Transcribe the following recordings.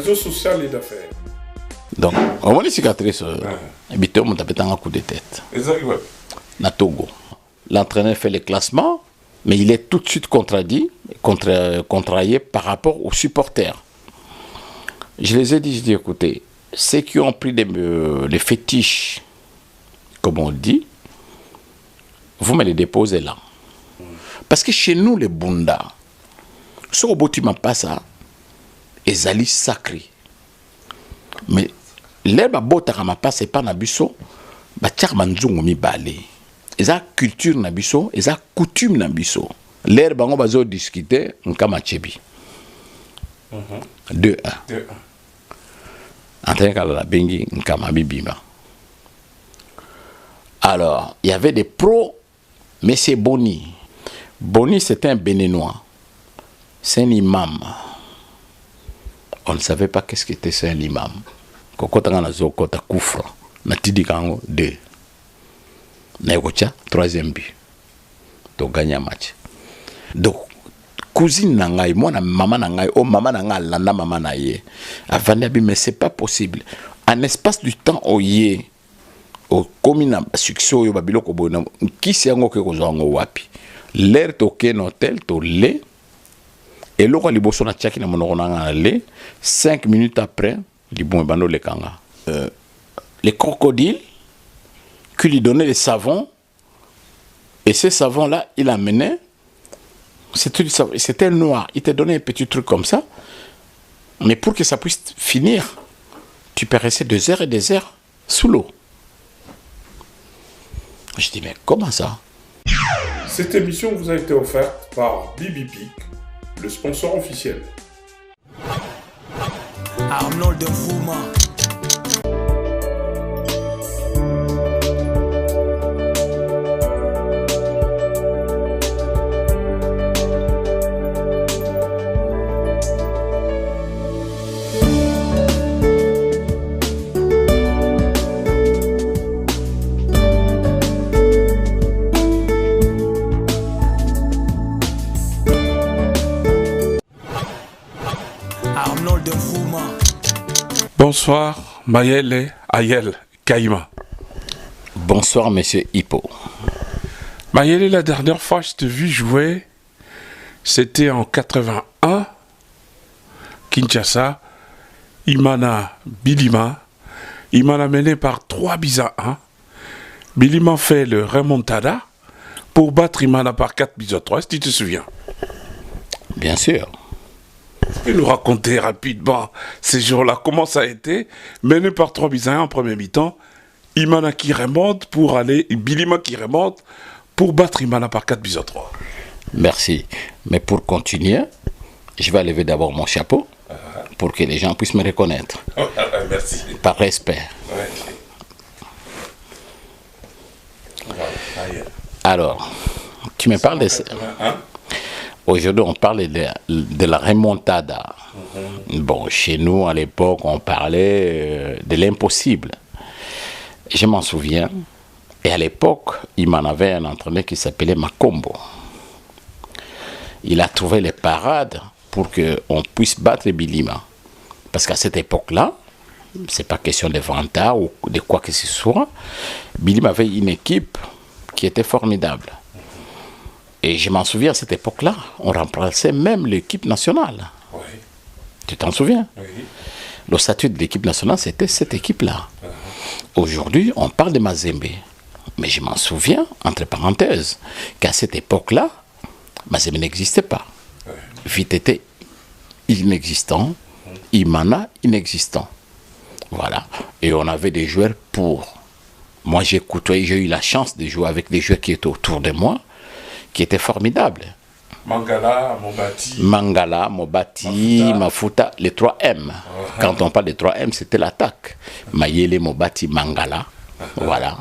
réseau social et d'affaires. Donc, on a des cicatrices. Habité on tapé un coup de tête. Exactement. Na Togo. L'entraîneur fait les classements, mais il est tout de suite contrarié par rapport aux supporters. Je les ai dit, écoutez, ceux qui ont pris les fétiches, comme on dit, vous me les déposez là. Parce que chez nous, les Bunda, ce robot tu m'as pas ça, ils allaient sacré. Mais l'herbe à bota ma pas, c'est pas nabiso, bah tchar manzungu mi balé. Ils ont culture nabiso, ils ont coutume nabiso. L'herbe on va discuter, on kama chebi. 2-1. En tant que la bengi, on kama bibima. Alors, il y avait des pros, mais c'est Boni. Boni, c'était un Béninois. C'est un imam. On ne savait pas qu'est-ce qu'était c'est un imam. Quand on a zokota koufra, na tidikango 2. Naïkocha, 3e but. Donc, gagné un match. Donc, cousine nangai, moi, maman nangai, oh, maman nangai, landa maman naïe. Avant mais c'est pas possible. En espace du temps, oh, yé. Au commune succès au babilo ko bona qui c'est ngo ke ko zongo wapi l'air toke no tel to le et loko liboso na tchaki na monoko na le 5 minutes après libon bando le kanga les crocodiles qui lui donnaient les savons et ces savons là il amenait c'était noir il te donnait un petit truc comme ça mais pour que ça puisse finir tu peux rester 2 heures et des heures sous l'eau. Je dis, mais comment ça? Cette émission vous a été offerte par Bibi Pic, le sponsor officiel. Arnold de Fouma. Bonsoir, Mayele Ayel Kaïma. Bonsoir, monsieur Hippo. Mayele, la dernière fois que je t'ai vu jouer, c'était en 81, Kinshasa. Imana Bilima. Il m'a mené par 3-1. Bilima fait le remontada pour battre Imana par 4-3, si tu te souviens. Bien sûr. Tu peux nous raconter rapidement ces jours-là, comment ça a été, mené par 3-1 en premier mi-temps, Imana qui remonte pour aller, Bilima qui remonte pour battre Imana par 4-3. Merci. Mais pour continuer, je vais lever d'abord mon chapeau pour que les gens puissent me reconnaître. Merci. Par respect. Ouais. Alors, tu me parles de... Aujourd'hui, on parle de la remontada. Bon, chez nous, à l'époque, on parlait de l'impossible. Je m'en souviens. Et à l'époque, il m'en avait un entraîneur qui s'appelait Makombo. Il a trouvé les parades pour qu'on puisse battre Bilima. Parce qu'à cette époque-là, c'est pas question de vantard ou de quoi que ce soit. Bilima avait une équipe qui était formidable. Et je m'en souviens, à cette époque-là, on remplaçait même l'équipe nationale. Oui. Tu t'en souviens? Oui. Le statut de l'équipe nationale, c'était cette équipe-là. Aujourd'hui, on parle de Mazembe. Mais je m'en souviens, entre parenthèses, qu'à cette époque-là, Mazembe n'existait pas. Vite était inexistant, Imana inexistant. Voilà. Et on avait des joueurs pour. Moi, j'ai eu la chance de jouer avec des joueurs qui étaient autour de moi, qui était formidable. Mangala, Mobati, Mafuta, les 3M. Quand on parle des 3M, c'était l'attaque. Mayele, Mobati, Mangala. Voilà.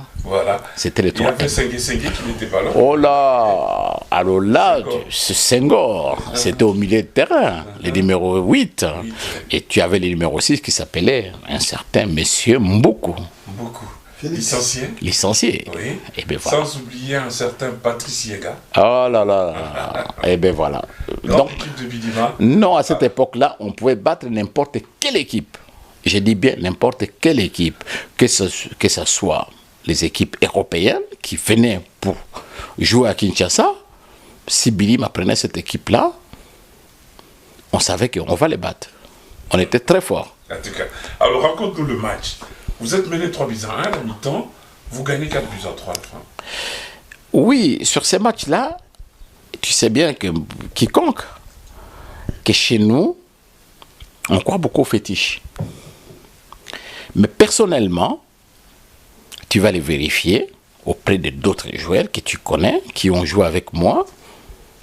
C'était les 3M. Il y avait Senghor qui n'était pas là. Oh là! Alors là, c'est Senghor. C'était au milieu de terrain, le numéro 8. Et tu avais le numéro 6 qui s'appelait un certain monsieur Mboukou. licencié. Licencié. Oui. Et bien voilà. Sans oublier un certain Patrice Yenga. Oh là là. Et bien voilà. Donc, l'équipe de Bilima. Non, à cette époque-là, on pouvait battre n'importe quelle équipe. Je dis bien n'importe quelle équipe. Que ce soit les équipes européennes qui venaient pour jouer à Kinshasa. Si Bilima prenait cette équipe-là, on savait qu'on va les battre. On était très forts. En tout cas. Alors, raconte-nous le match. Vous êtes mené 3-1 à la mi-temps. Vous gagnez 4-3 à la fin. Oui, sur ces matchs-là, tu sais bien que quiconque, que chez nous, on croit beaucoup aux fétiches. Mais personnellement, tu vas les vérifier auprès de d'autres joueurs que tu connais, qui ont joué avec moi.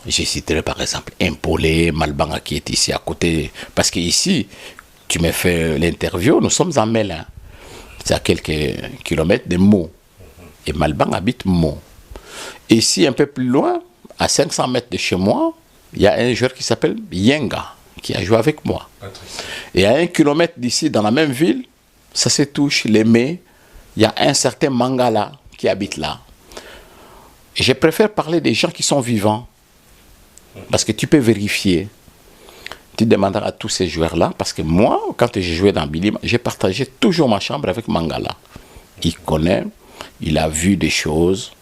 Je citerai par exemple Impolé, Malbanga qui est ici à côté. Parce qu'ici, tu me fais l'interview, nous sommes en Mélin. C'est à quelques kilomètres de Meaux. Et Malbang habite Meaux. Ici, un peu plus loin, à 500 mètres de chez moi, il y a un joueur qui s'appelle Yenga, qui a joué avec moi. Et à 1 kilomètre d'ici, dans la même ville, ça se touche, les mets, il y a un certain Mangala qui habite là. Et je préfère parler des gens qui sont vivants. Parce que tu peux vérifier. Tu demanderas à tous ces joueurs-là, parce que moi, quand j'ai joué dans Bilima, j'ai partagé toujours ma chambre avec Mangala. Il connaît, il a vu des choses.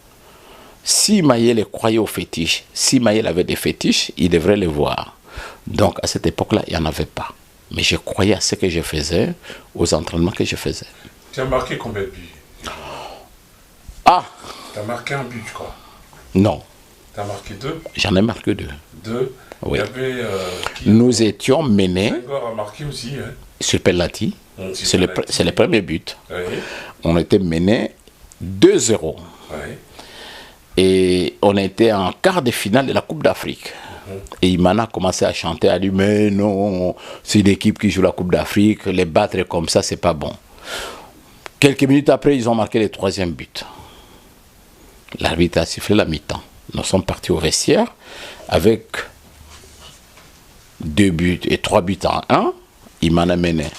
Si Maïel croyait aux fétiches, si Maïel avait des fétiches, il devrait les voir. Donc à cette époque-là, il n'y en avait pas. Mais je croyais à ce que je faisais, aux entraînements que je faisais. Tu as marqué combien de buts? Ah! Tu as marqué un but, quoi? Non. Tu as marqué 2? J'en ai marqué 2. 2? Oui. Il y avait, nous étions menés Senghor a marqué aussi, hein? sur Pellati. C'est le premier but. Oui. On était menés 2-0. Oui. Et on était en quart de finale de la Coupe d'Afrique. Et Imana a commencé à chanter, a dit mais non, c'est une équipe qui joue la Coupe d'Afrique, les battre comme ça, c'est pas bon. Quelques minutes après, ils ont marqué le 3e but. L'arbitre a sifflé la mi-temps. Nous sommes partis au vestiaire avec 2 buts et 3 buts en 1. Imana menait.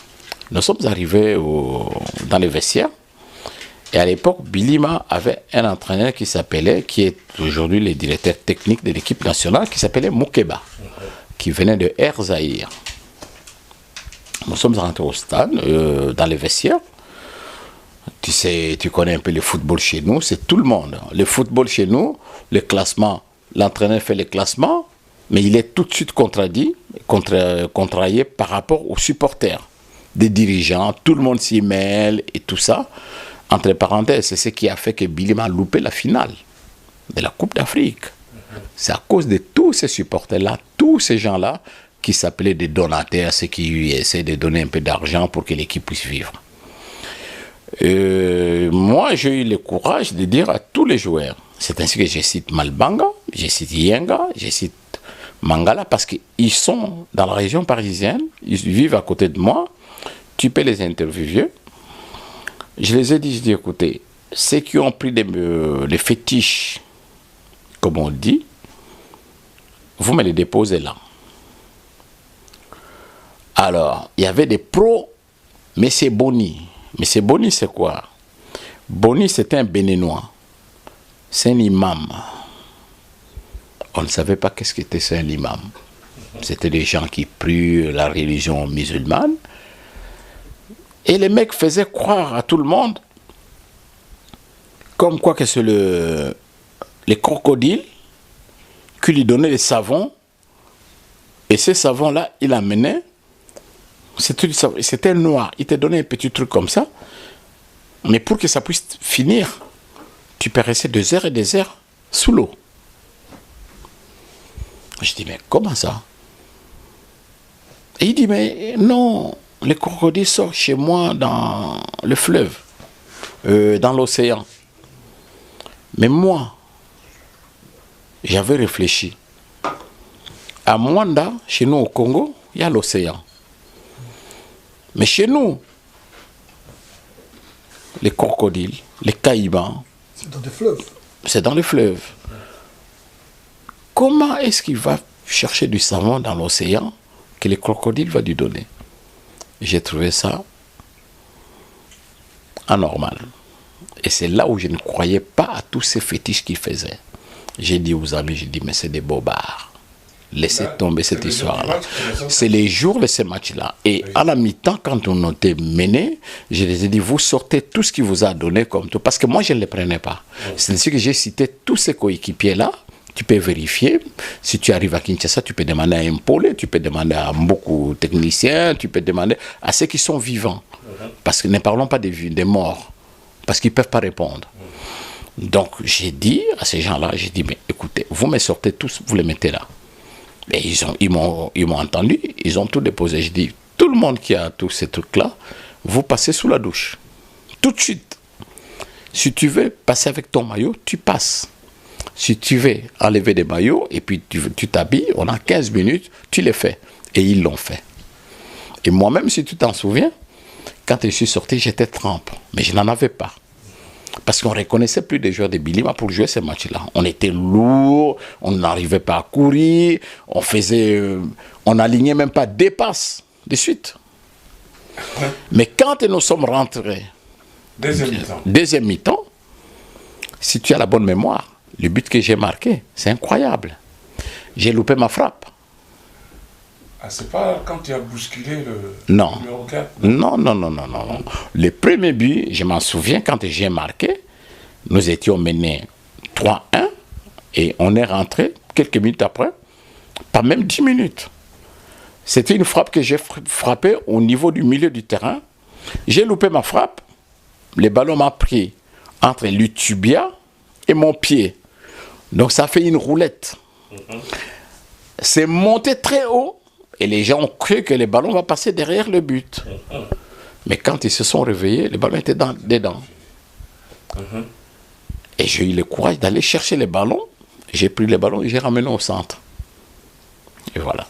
Nous sommes arrivés dans le vestiaire. Et à l'époque, Bilima avait un entraîneur qui est aujourd'hui le directeur technique de l'équipe nationale, qui s'appelait Moukeba, qui venait de Air Zahir. Nous sommes rentrés au stade, dans les vestiaires. Tu sais, tu connais un peu le football chez nous, c'est tout le monde. Le football chez nous, le classement, l'entraîneur fait le classement, mais il est tout de suite contrarié par rapport aux supporters, des dirigeants, tout le monde s'y mêle et tout ça. Entre parenthèses, c'est ce qui a fait que Bilima a loupé la finale de la Coupe d'Afrique. C'est à cause de tous ces supporters-là, tous ces gens-là qui s'appelaient des donataires, ceux qui essaient de donner un peu d'argent pour que l'équipe puisse vivre. Moi, j'ai eu le courage de dire à tous les joueurs, c'est ainsi que je cite Malbanga, je cite Yenga, je cite Mangala, parce qu'ils sont dans la région parisienne, ils vivent à côté de moi, tu peux les interviewer. Je les ai dit, je dis, écoutez, ceux qui ont pris les fétiches, comme on dit, vous me les déposez là. Alors, il y avait des pros, M. Boni. M. Boni, c'est quoi? Boni, c'était un Béninois. C'est un imam. On ne savait pas qu'est-ce qu'était un imam. C'était des gens qui prient la religion musulmane. Et les mecs faisaient croire à tout le monde comme quoi que c'est les crocodiles qui lui donnaient les savons. Et ces savons-là, il amenait. C'était noir. Il te donnait un petit truc comme ça. Mais pour que ça puisse finir, tu peux rester 2 heures et des heures sous l'eau. Je dis, mais comment ça? Et il dit, mais non, les crocodiles sortent chez moi dans le fleuve, dans l'océan. Mais moi, j'avais réfléchi. À Mwanda, chez nous au Congo, il y a l'océan. Mais chez nous, les crocodiles, les caïmans, c'est dans des fleuves. C'est dans le fleuve. Comment est-ce qu'il va chercher du savon dans l'océan que le crocodile va lui donner? J'ai trouvé ça anormal. Et c'est là où je ne croyais pas à tous ces fétiches qu'il faisait. J'ai dit aux amis, j'ai dit, mais c'est des bobards. Laissez tomber cette histoire-là. C'est les jours de ces matchs-là. Et à la mi-temps, quand on était mené, je les ai dit, vous sortez tout ce qu'il vous a donné comme tout. Parce que moi, je ne les prenais pas. C'est ainsi que j'ai cité tous ces coéquipiers-là. Tu peux vérifier. Si tu arrives à Kinshasa, tu peux demander à Impolé, tu peux demander à beaucoup de techniciens, tu peux demander à ceux qui sont vivants. Parce que ne parlons pas des morts. Parce qu'ils ne peuvent pas répondre. Donc, j'ai dit à ces gens-là, j'ai dit, mais écoutez, vous me sortez tous, vous les mettez là. Et ils m'ont entendu, ils ont tout déposé. Je dis, tout le monde qui a tous ces trucs-là, vous passez sous la douche. Tout de suite. Si tu veux passer avec ton maillot, tu passes. Si tu veux enlever des maillots et puis tu t'habilles, on a 15 minutes, tu les fais. Et ils l'ont fait. Et moi-même, si tu t'en souviens, quand je suis sorti, j'étais trempe. Mais je n'en avais pas. Parce qu'on ne reconnaissait plus des joueurs de Bilima pour jouer ces matchs-là. On était lourd, on n'arrivait pas à courir, on n'alignait même pas des passes de suite. Mais quand nous sommes rentrés, deuxième mi-temps, si tu as la bonne mémoire, le but que j'ai marqué, c'est incroyable. J'ai loupé ma frappe. Ah, c'est pas quand tu as bousculé le numéro 4? Non. Le premier but, je m'en souviens, quand j'ai marqué, nous étions menés 3-1 et on est rentré quelques minutes après, pas même 10 minutes. C'était une frappe que j'ai frappée au niveau du milieu du terrain. J'ai loupé ma frappe. Le ballon m'a pris entre l'utubia et mon pied. Donc ça fait une roulette. C'est monté très haut. Et les gens ont cru que le ballon va passer derrière le but. Mais quand ils se sont réveillés, le ballon était dedans. Et j'ai eu le courage d'aller chercher le ballon. J'ai pris le ballon et j'ai ramené au centre. Et voilà.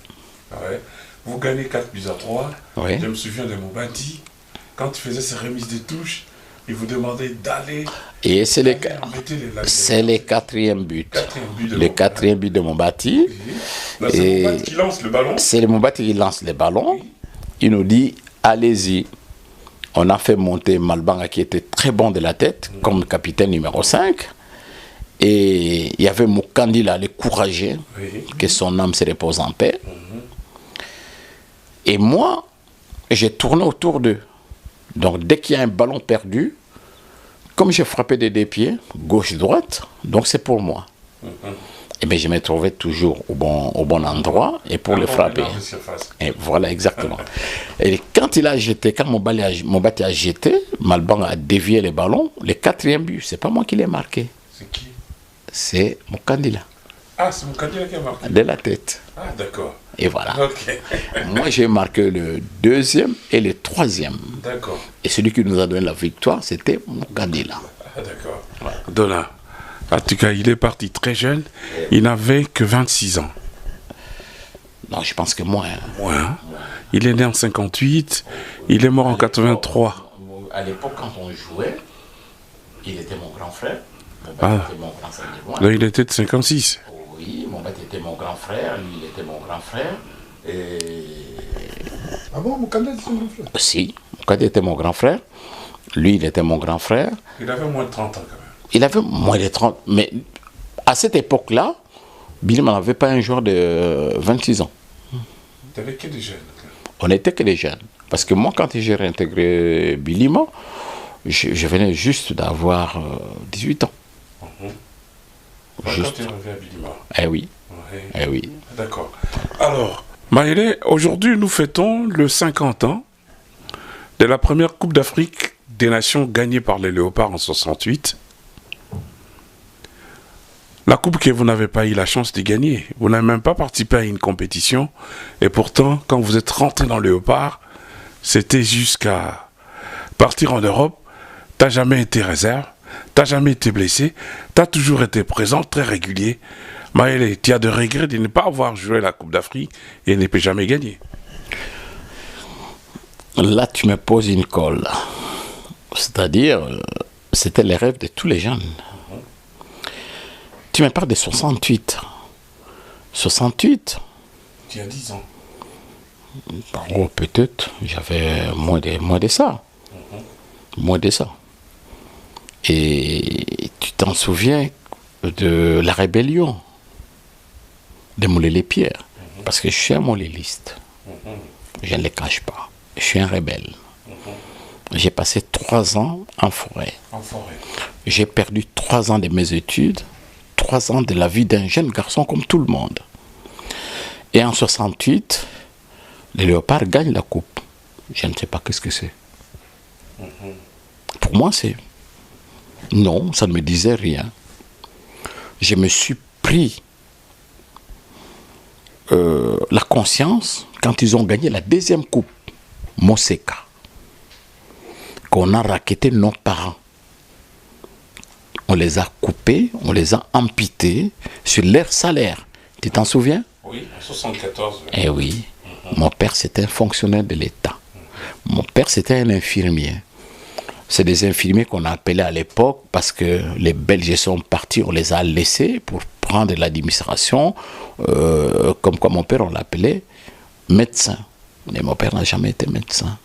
Ouais. Vous gagnez 4-3. Oui. Je me souviens de Moubati. Quand il faisait ses remises de touche, il vous demandait d'aller. Et c'est le quatrième but. Le quatrième but de Moubati. C'est Moubati qui lance le ballon. C'est Moubati qui lance le ballon. Oui. Il nous dit, allez-y. On a fait monter Malbanga qui était très bon de la tête, comme capitaine numéro 5. Et il y avait Moukandi là, le courageux, que son âme se repose en paix. Et moi, j'ai tourné autour d'eux. Donc dès qu'il y a un ballon perdu, comme j'ai frappé des deux pieds, gauche-droite, donc c'est pour moi. Et bien je me trouvais toujours au bon endroit et pour le frapper. Et voilà, exactement. Et quand il a jeté, quand Moubati a jeté, Malbang a dévié le ballon, le quatrième but, c'est pas moi qui l'ai marqué. C'est qui? C'est Moukandila. Ah, c'est Moukandila qui a marqué? De la tête. Ah, d'accord. Et voilà. Okay. Moi, j'ai marqué le deuxième et le troisième. D'accord. Et celui qui nous a donné la victoire, c'était Moukandila. Ah, d'accord. Ouais. Donna. En tout cas, il est parti très jeune. Il n'avait que 26 ans. Non, je pense que moins. Moins. Hein? Il est né en 58. Il est mort en 83. À l'époque, quand on jouait, il était mon grand frère. Ah. Était mon grand frère. Là, il était de 56. Oui, Moubati était mon grand frère. Lui, il était mon grand frère. Et... Ah bon, Moukandila était son grand frère? Si, Moukandila était mon grand frère. Lui, il était mon grand frère. Il avait moins de 30 ans quand même. Il avait moins de 30. Mais à cette époque-là, Bilima n'avait pas un joueur de 26 ans. Tu n'avais que des jeunes. On n'était que des jeunes. Parce que moi, quand j'ai réintégré Bilima, je venais juste d'avoir 18 ans. Juste. Quand tu es arrivé à Bilima. Eh oui. Ouais. Eh oui. D'accord. Alors, Maëlé, aujourd'hui, nous fêtons le 50 ans de la première Coupe d'Afrique des Nations gagnée par les Léopards en 68. La coupe que vous n'avez pas eu la chance de gagner. Vous n'avez même pas participé à une compétition. Et pourtant, quand vous êtes rentré dans le Léopard, c'était jusqu'à partir en Europe. Tu n'as jamais été réserve. Tu n'as jamais été blessé. Tu as toujours été présent, très régulier. Maëlé, tu as de regrets de ne pas avoir joué la Coupe d'Afrique et ne peut jamais gagner. Là, tu me poses une colle. C'est-à-dire, c'était le rêve de tous les jeunes. Tu me parles de 68. 68. Tu as 10 ans. Oh, peut-être, j'avais moins de ça. Moins de ça. Et tu t'en souviens de la rébellion de Moulé-les-Pierres. Parce que je suis un moléliste. Je ne le cache pas. Je suis un rebelle. J'ai passé 3 ans en forêt. J'ai perdu 3 ans de mes études, 3 ans de la vie d'un jeune garçon comme tout le monde. Et en 68, les Léopards gagnent la coupe. Je ne sais pas qu'est-ce que c'est. Pour moi, c'est... Non, ça ne me disait rien. Je me suis pris la conscience quand ils ont gagné la 2e coupe, Moseka, qu'on a racketté nos parents. On les a coupés, on les a amputés sur leur salaire. Tu t'en souviens? Oui, en 74. Eh oui. Mon père, c'était un fonctionnaire de l'État. Mon père, c'était un infirmier. C'est des infirmiers qu'on a appelés à l'époque parce que les Belges sont partis, on les a laissés pour prendre l'administration. Comme quoi mon père, on l'appelait médecin. Mais mon père n'a jamais été médecin.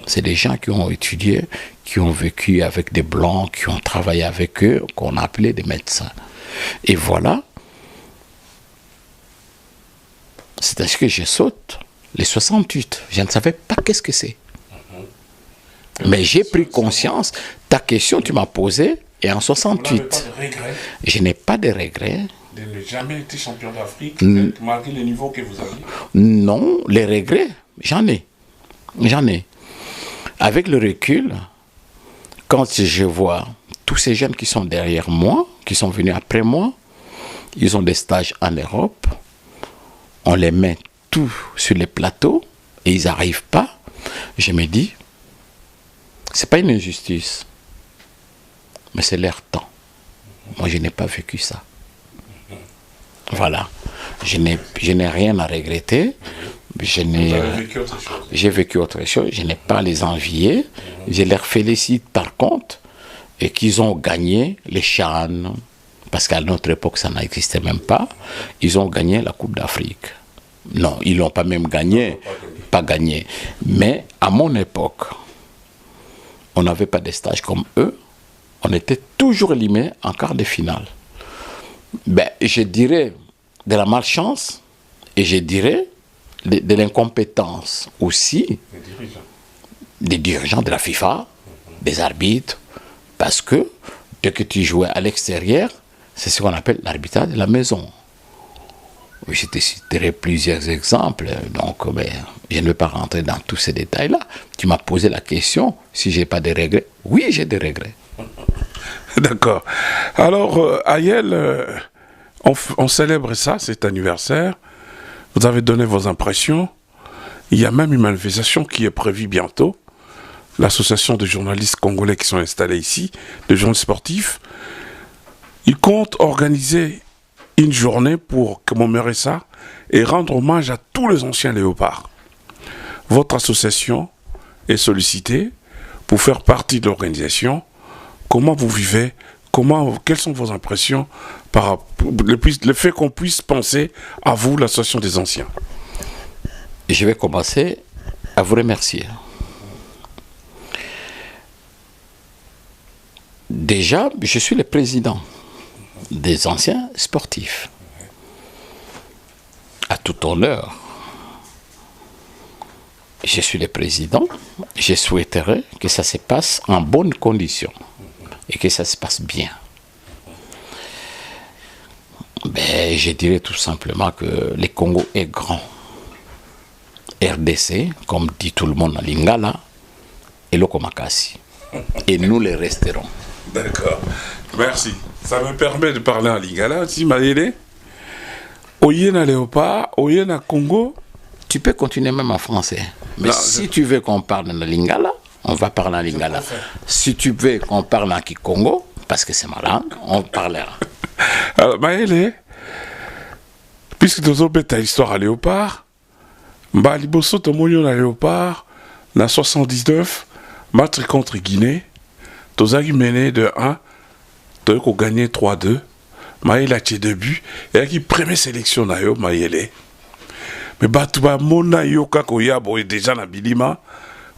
C'est des gens qui ont étudié, qui ont vécu avec des Blancs, qui ont travaillé avec eux, qu'on a appelé des médecins. Et voilà. C'est ainsi que je saute les 68. Je ne savais pas qu'est-ce que c'est. Mais j'ai pris conscience. Ta question, tu m'as posé, et en 68. Je n'ai pas de regrets. De ne jamais été champion d'Afrique, malgré le niveau que vous avez? Non, les regrets, j'en ai. J'en ai. Avec le recul, quand je vois tous ces jeunes qui sont derrière moi, qui sont venus après moi, ils ont des stages en Europe, on les met tous sur les plateaux et ils n'arrivent pas, je me dis, c'est pas une injustice, mais c'est leur temps. Moi, je n'ai pas vécu ça. Voilà. Je n'ai rien à regretter. J'ai vécu autre chose. Je n'ai pas à les envier. Je les félicite par contre et qu'ils ont gagné les CHAN. Parce qu'à notre époque, ça n'existait même pas. Ils ont gagné la Coupe d'Afrique. Non, ils ne l'ont pas même gagné. Pas gagné. Mais à mon époque, on n'avait pas de stage comme eux. On était toujours éliminé en quart de finale. Ben, je dirais de la malchance et je dirais de l'incompétence aussi des dirigeants de la FIFA, des arbitres, parce que dès que tu jouais à l'extérieur, c'est ce qu'on appelle l'arbitrage de la maison. Je te citerai plusieurs exemples, donc ben, je ne vais pas rentrer dans tous ces détails-là. Tu m'as posé la question, si je n'ai pas de regrets. Oui, j'ai des regrets. D'accord. Alors, Ayel, on célèbre ça, cet anniversaire. Vous avez donné vos impressions. Il y a même une manifestation qui est prévue bientôt. L'association de journalistes congolais qui sont installés ici, de journalistes sportifs, ils comptent organiser une journée pour commémorer ça et rendre hommage à tous les anciens léopards. Votre association est sollicitée pour faire partie de l'organisation. Comment vous vivez? Quelles sont vos impressions par le fait qu'on puisse penser à vous, l'association des anciens? Je vais commencer à vous remercier. Déjà, je suis le président des anciens sportifs. À tout honneur, je suis le président. Je souhaiterais que ça se passe en bonnes conditions et que ça se passe bien. Ben, je dirais tout simplement que le Congo est grand. RDC, comme dit tout le monde en lingala, et Lokomakasi. Et nous les resterons. D'accord. Merci. Ça me permet de parler en lingala aussi, Maïlé. Oyena Léopard, Oyena Congo. Tu peux continuer même en français. Mais non, si tu veux qu'on parle en lingala, on va parler en lingala. Si tu veux qu'on parle en Kikongo, parce que c'est ma langue, on parlera. Alors, Maëlé, puisque tu as ta histoire à Léopard, Liboso Tomonyo à Léopard, en 79, match contre Guinée, tu as mené de 1, tu as gagné 3-2, Maëlé a tiré 2 buts, et qui première sélection na yo, Maëlé. Mais tu as mona yo kako yabo déjà na bilima,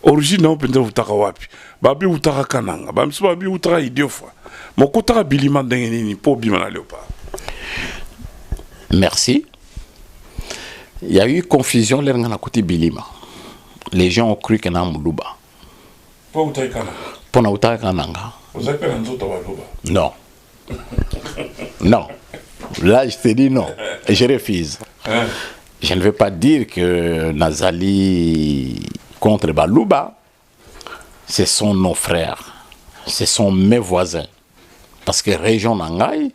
origine na mpenza utaka wapi babi utaka kananga bamsu babi utaka idiofa moko utaka bilima ndenge nini po bima na Léopard. Merci. Il y a eu confusion là dans la côté bilima. Les gens ont cru que na muluba. Po utaka kananga. Po na utaka kananga. Ozaka na nzoto baluba. Non. Non. Là, je te dis non. Et je refuse. Hein? Je ne veux pas dire que Nazali contre Balouba, ce sont nos frères, ce sont mes voisins. Parce que région Nangaï,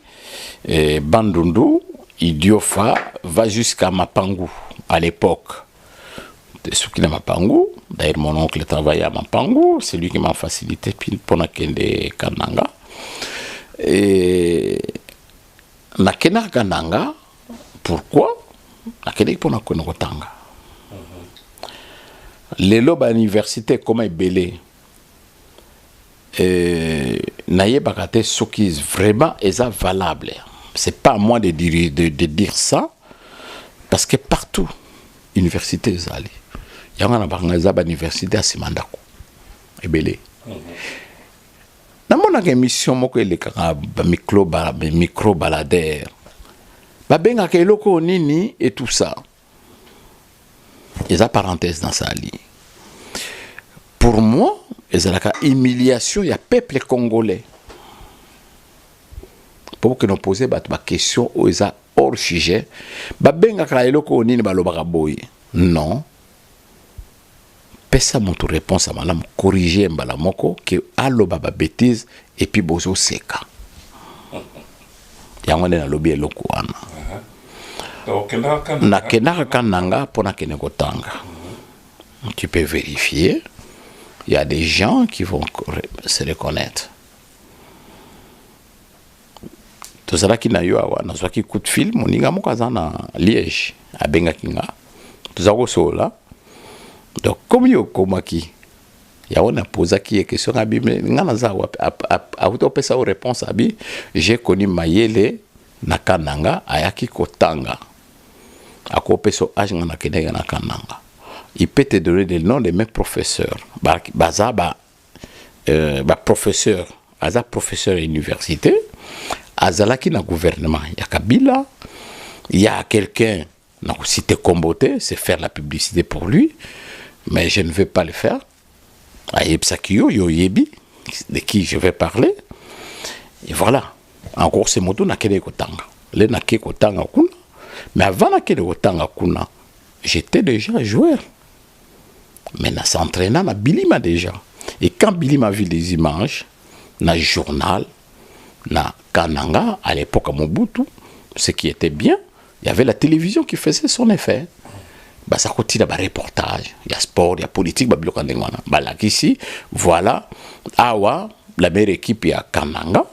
Bandundu, Idiofa va jusqu'à Mapangu à l'époque. Ce qui est Mapangu, d'ailleurs mon oncle travaillait à Mapangu, c'est lui qui m'a facilité pour Nakende Kananga. Et Nakena Kananga, pourquoi? Nakende pour Nakene Kotanga. Les lobes à l'université comme belé n'ayez pas ce qui est vraiment valable. C'est pas à moi de dire ça parce que partout université zali il y a une université à Simandako et belé. Dans mon émission moko elekaka micro baladeur ba benga ke loko nini et tout ça. Et ça parenthèse dans ça ali. Pour moi, il y a une humiliation, il y a peuple congolais. Pour que nous posions des questions hors sujet, non. Pesa mon réponse à madame corriger mbalamoko que allo baba bêtise et puis bozo seka. Yango na lobby eloko wana. Na kenaka kananga pona kene kotanga. Tu peux vérifier. Il y a des gens qui vont se reconnaître. Tout ça qui n'a eu à voir, n'a qui coup de fil, mon niga mokazana Liège, à Bengakinga. Tout ça au là. Donc comme yo komaki, il y a on a posé qui question à Bible, ngana za a utopesa réponse à bi, j'ai connu Mayele nakananga ayaki kotanga. Akopeso age ngana kenega nakananga. Il peut te donner le nom des mêmes professeurs. Professeur, Aza professeur à l'université, Azalaki na gouvernement. Il y a Kabila, il y a quelqu'un, n'a cité Kombote, c'est faire la publicité pour lui, mais je ne vais pas le faire. Ayebsakiyo, Yoyebi, de qui je vais parler. Et voilà. Encore ces mots, n'a qu'à kotanga. Le n'a qu'à kotanga kuna. Mais avant n'a qu'à kotanga kuna, j'étais déjà joueur. Mais na s'entraînant na Bilima déjà. Et quand Bilima a vu les images, na journal, na Kananga, à l'époque à Mobutu, ce qui était bien, il y avait la télévision qui faisait son effet. Bah, ça continue à reportage, il y a sport, il y a politique, bah, ici, voilà, Awa, la meilleure équipe, il y a Kananga,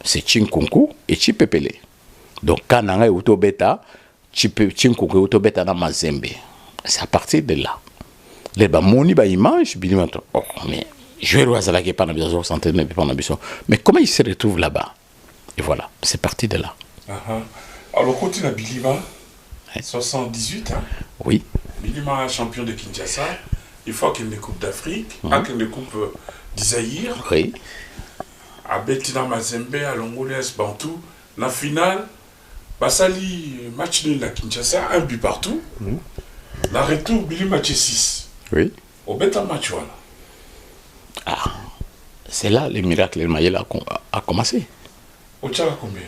c'est Chinkunku et Chipepele. Donc Kananga et Utobeta, Chinkunku et Utobeta na Mazembe. C'est à partir de là. Les bamoni ba image bilima oh mais je vais voir ça là qui pas besoin s'entraîner pas besoin mais comment il se retrouve là-bas et voilà c'est parti de là. Alors continue à Bilima 78 hein. Oui. Bilima champion de Kinshasa, il faut qu'il y ait une coupe d'Afrique, qu'il y ait une coupe d'Isaïr. Oui. À Betina Mazembe à Longoles Bantou, la finale Basali match nul à Kinshasa, un but partout. La retour Bilima match 6. Oui. Au bêta match voilà. Ah, c'est là le miracle de Mayel a commencé. Au Tchara combien?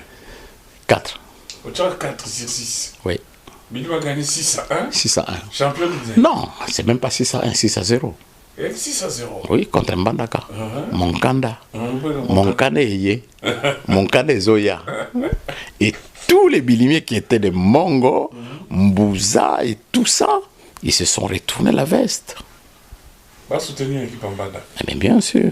4. Au Tchara 4 sur 6. Oui. Bilima a gagné 6 à 1. 6 à 1. Champion de non, c'est même pas 6 à 1, 6 à 0. Et 6 à 0. Oui, contre Mbandaka. Monkanda. Monkanda Eye. Monkanda Zoya. Et tous les bilimiers qui étaient des Mongo, Mbouza et tout ça, ils se sont retournés la veste. Va soutenir l'équipe en Mbandaka. Mais bien sûr.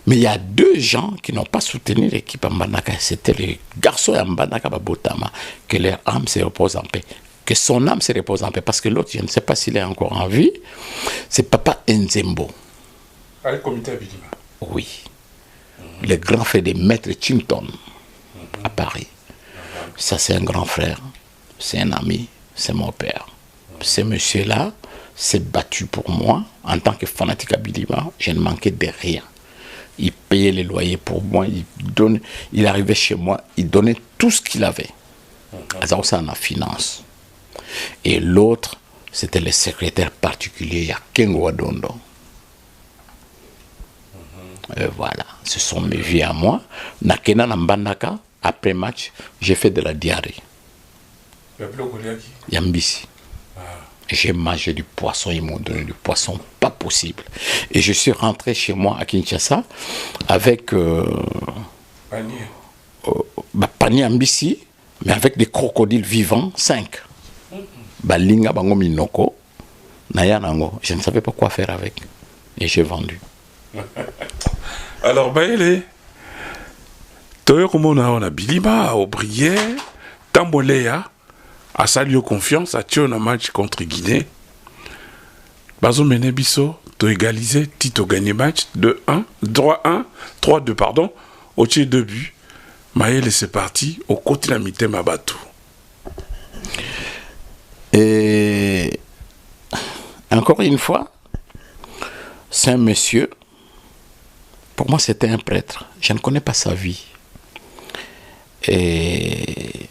Mais il y a 2 gens qui n'ont pas soutenu l'équipe en Mbandaka. C'était les garçons en Mbandaka Babotama. Que leur âme se repose en paix. Que son âme se repose en paix. Parce que l'autre, je ne sais pas s'il est encore en vie. C'est Papa Nzembo. Avec le comité à Bilima. Oui. Le grand frère des maîtres Chinton à Paris. Ça, c'est un grand frère. C'est un ami. C'est mon père. Ce monsieur-là, s'est battu pour moi. En tant que fanatique à Bilima, je ne manquais de rien. Il payait les loyers pour moi, il arrivait chez moi, il donnait tout ce qu'il avait. Ça, c'est en finance. Et l'autre, c'était le secrétaire particulier, Kengo Wadondo. Voilà, ce sont mes vies à moi. Nakena Nambandaka, après match, j'ai fait de la diarrhée. Yambisi. J'ai mangé du poisson, ils m'ont donné du poisson, pas possible. Et je suis rentré chez moi à Kinshasa avec panier Yambisi, mais avec des crocodiles vivants, 5. Balinga bango minoko, nayanango, je ne savais pas quoi faire avec. Et j'ai vendu. Alors, Baëlé, Toyokomona, on a Bilima, Aubrier, Tambolea, à Salio Confiance, à Tio un match contre Guinée. Bazo Menebiso, to égalisé, Tito gagné match 2-1, 3-1, 3-2, pardon, au tir 2 buts. Maël, c'est parti, au côté de la mité Mabatou. Et encore une fois, c'est un monsieur. Pour moi, c'était un prêtre. Je ne connais pas sa vie. Et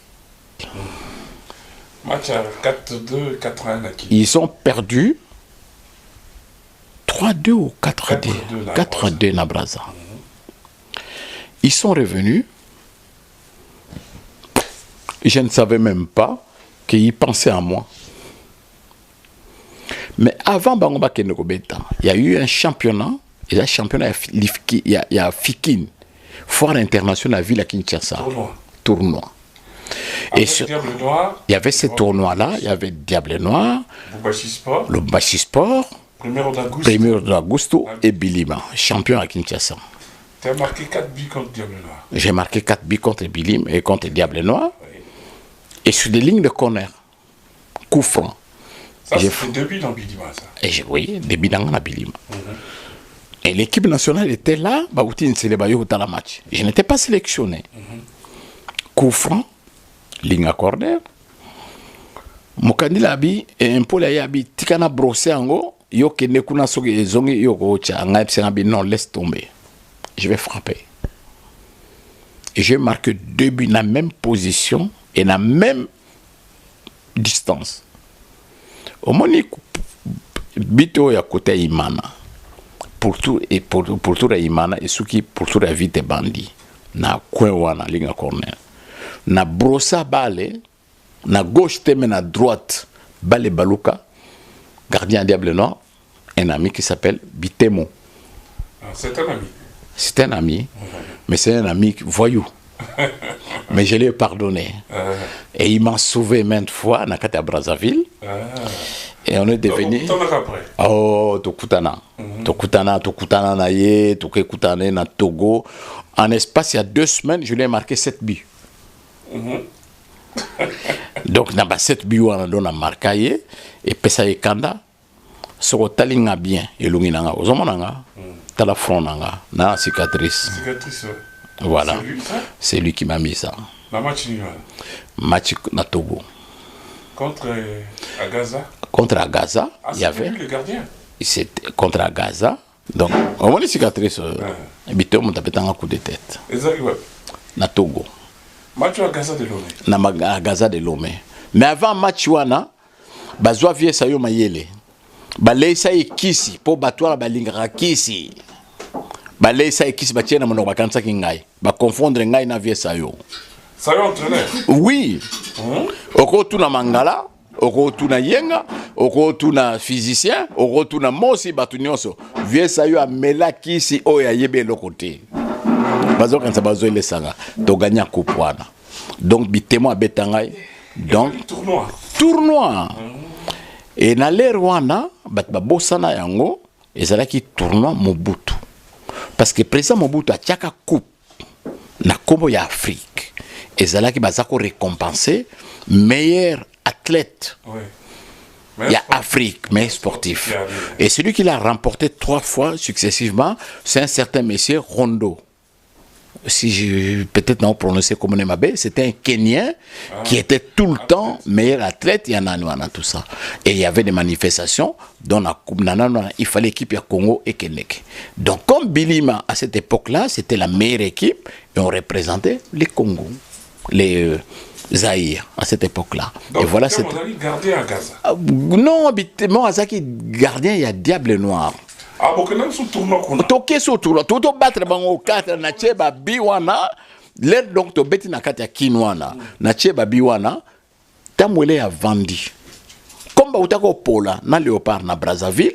match à 4-2, 4-1 qui. Ils ont perdu 3-2 ou 4-2. 4-2 na Braza. Ils sont revenus. Je ne savais même pas qu'ils pensaient à moi. Mais avant Bangoba Kenokobeta, il y a eu un championnat. Et là, championnat, il y a Fikine, foire internationale à Ville à Kinshasa. Tournoi. Et il y avait ces tournois-là, il y avait Diable Noir, le Bachi Sport, Premier d'Augusto et Bilima, champion à Kinshasa. Tu as marqué 4 buts contre Diable Noir. J'ai marqué 4 buts contre Bilima et contre Diable Noir. Oui. Et sur des lignes de corner, coup franc. Ça, c'est 2 buts dans Bilima, ça. Et oui, 2 buts dans Bilima. Et l'équipe nationale était là, la match. Je n'étais pas sélectionné. Coup franc, ligne à corner. Mokandi labi et un peu la yabi tikana brossé ango, yo kende kuna soki zongi yo ko cha ngap sengabi non laisse tomber. Je vais frapper. Et j'ai marqué 2 buts dans la même position et dans la même distance. Au moni bito ya côté Imana. Pour tout et pour tout la Imana et ceux qui pour tout la vie des bandits na coin wana ligne corner na brossa balle na gauche teme na droite balle baluka gardien Diable Noir un ami qui s'appelle Bitemo. C'est un ami. C'est un ami, mais c'est un ami voyou. Mais je l'ai pardonné. Et il m'a sauvé maintes fois na kata Brazzaville. Et on est devenu. Oh, Tokutana. Tokutana na ye, Tokutana na Togo. En espace, il y a 2 semaines, je lui ai marqué 7 buts. Donc, dans 7 buts, on a marqué. Et Pesa et Kanda, sur Talinga bien, et Lunginanga, aux Omananga, Tala Fronanga, na cicatrice. Cicatrice, voilà. C'est lui qui m'a mis ça. La match match na Togo. Contre Agaza. Contre Agaza, il y avait. Lui, le gardien. C'était contre Agaza. Donc, on voit les cicatrices. Habité, on tapait un coup de tête. Exactement. Na Togo. Match à Gaza de Lomé. Na Gaza de Lomé. Mais avant match wana, bazwa vie sayo mayele. Balesa ikisi po batwala balingara kisi. Balesa ikisi batiena mono bakansa kingai. Ba confondre ngai na vie sayo. Sayo entraîneur. Oui. Oko tuna mangala, oko tuna yenga, oko tuna physicien, oko tuna mosi batu nyonso. Vie sayo amela kisi oya yebe lokote. Bazo kansa bazo ele sanga to gagner coupe wana. Donc Bitemo abetangai. Donc tournoi. Et na l'ère wana bat ba bosana yango ezalaki tournoi Mobutu. Parce que président Mobutu a tiaka coupe na kombo ya Afrique. Ezalaki bazako récompenser meilleur athlète. Oui. Il y a Afrique, mais sportif. Et celui qui l'a remporté 3 fois successivement, c'est un certain monsieur Rondo. si je peut-être non prononcé comme Nemabe, c'était un Kenyan qui était tout le temps meilleur athlète, il y en a tout ça. Et il y avait des manifestations dans la coupe nanana, il fallait équipe à Congo et Kenek. Donc comme Bilima à cette époque-là, c'était la meilleure équipe et on représentait les Congo, les Zaïre à cette époque-là. Donc, et voilà c'est gardien à Gaza. Non, moi Azaki gardien, il y a Diable Noir. Ah, bon, que sous tournoi qu'on a. Toké sous tournoi, tout battre bango 4 na cheba biwana, l'air donc to beti na kati ya kinwana, na cheba biwana, tamwele a Vandi. Comme ba utako pola na Léopard na Brazzaville,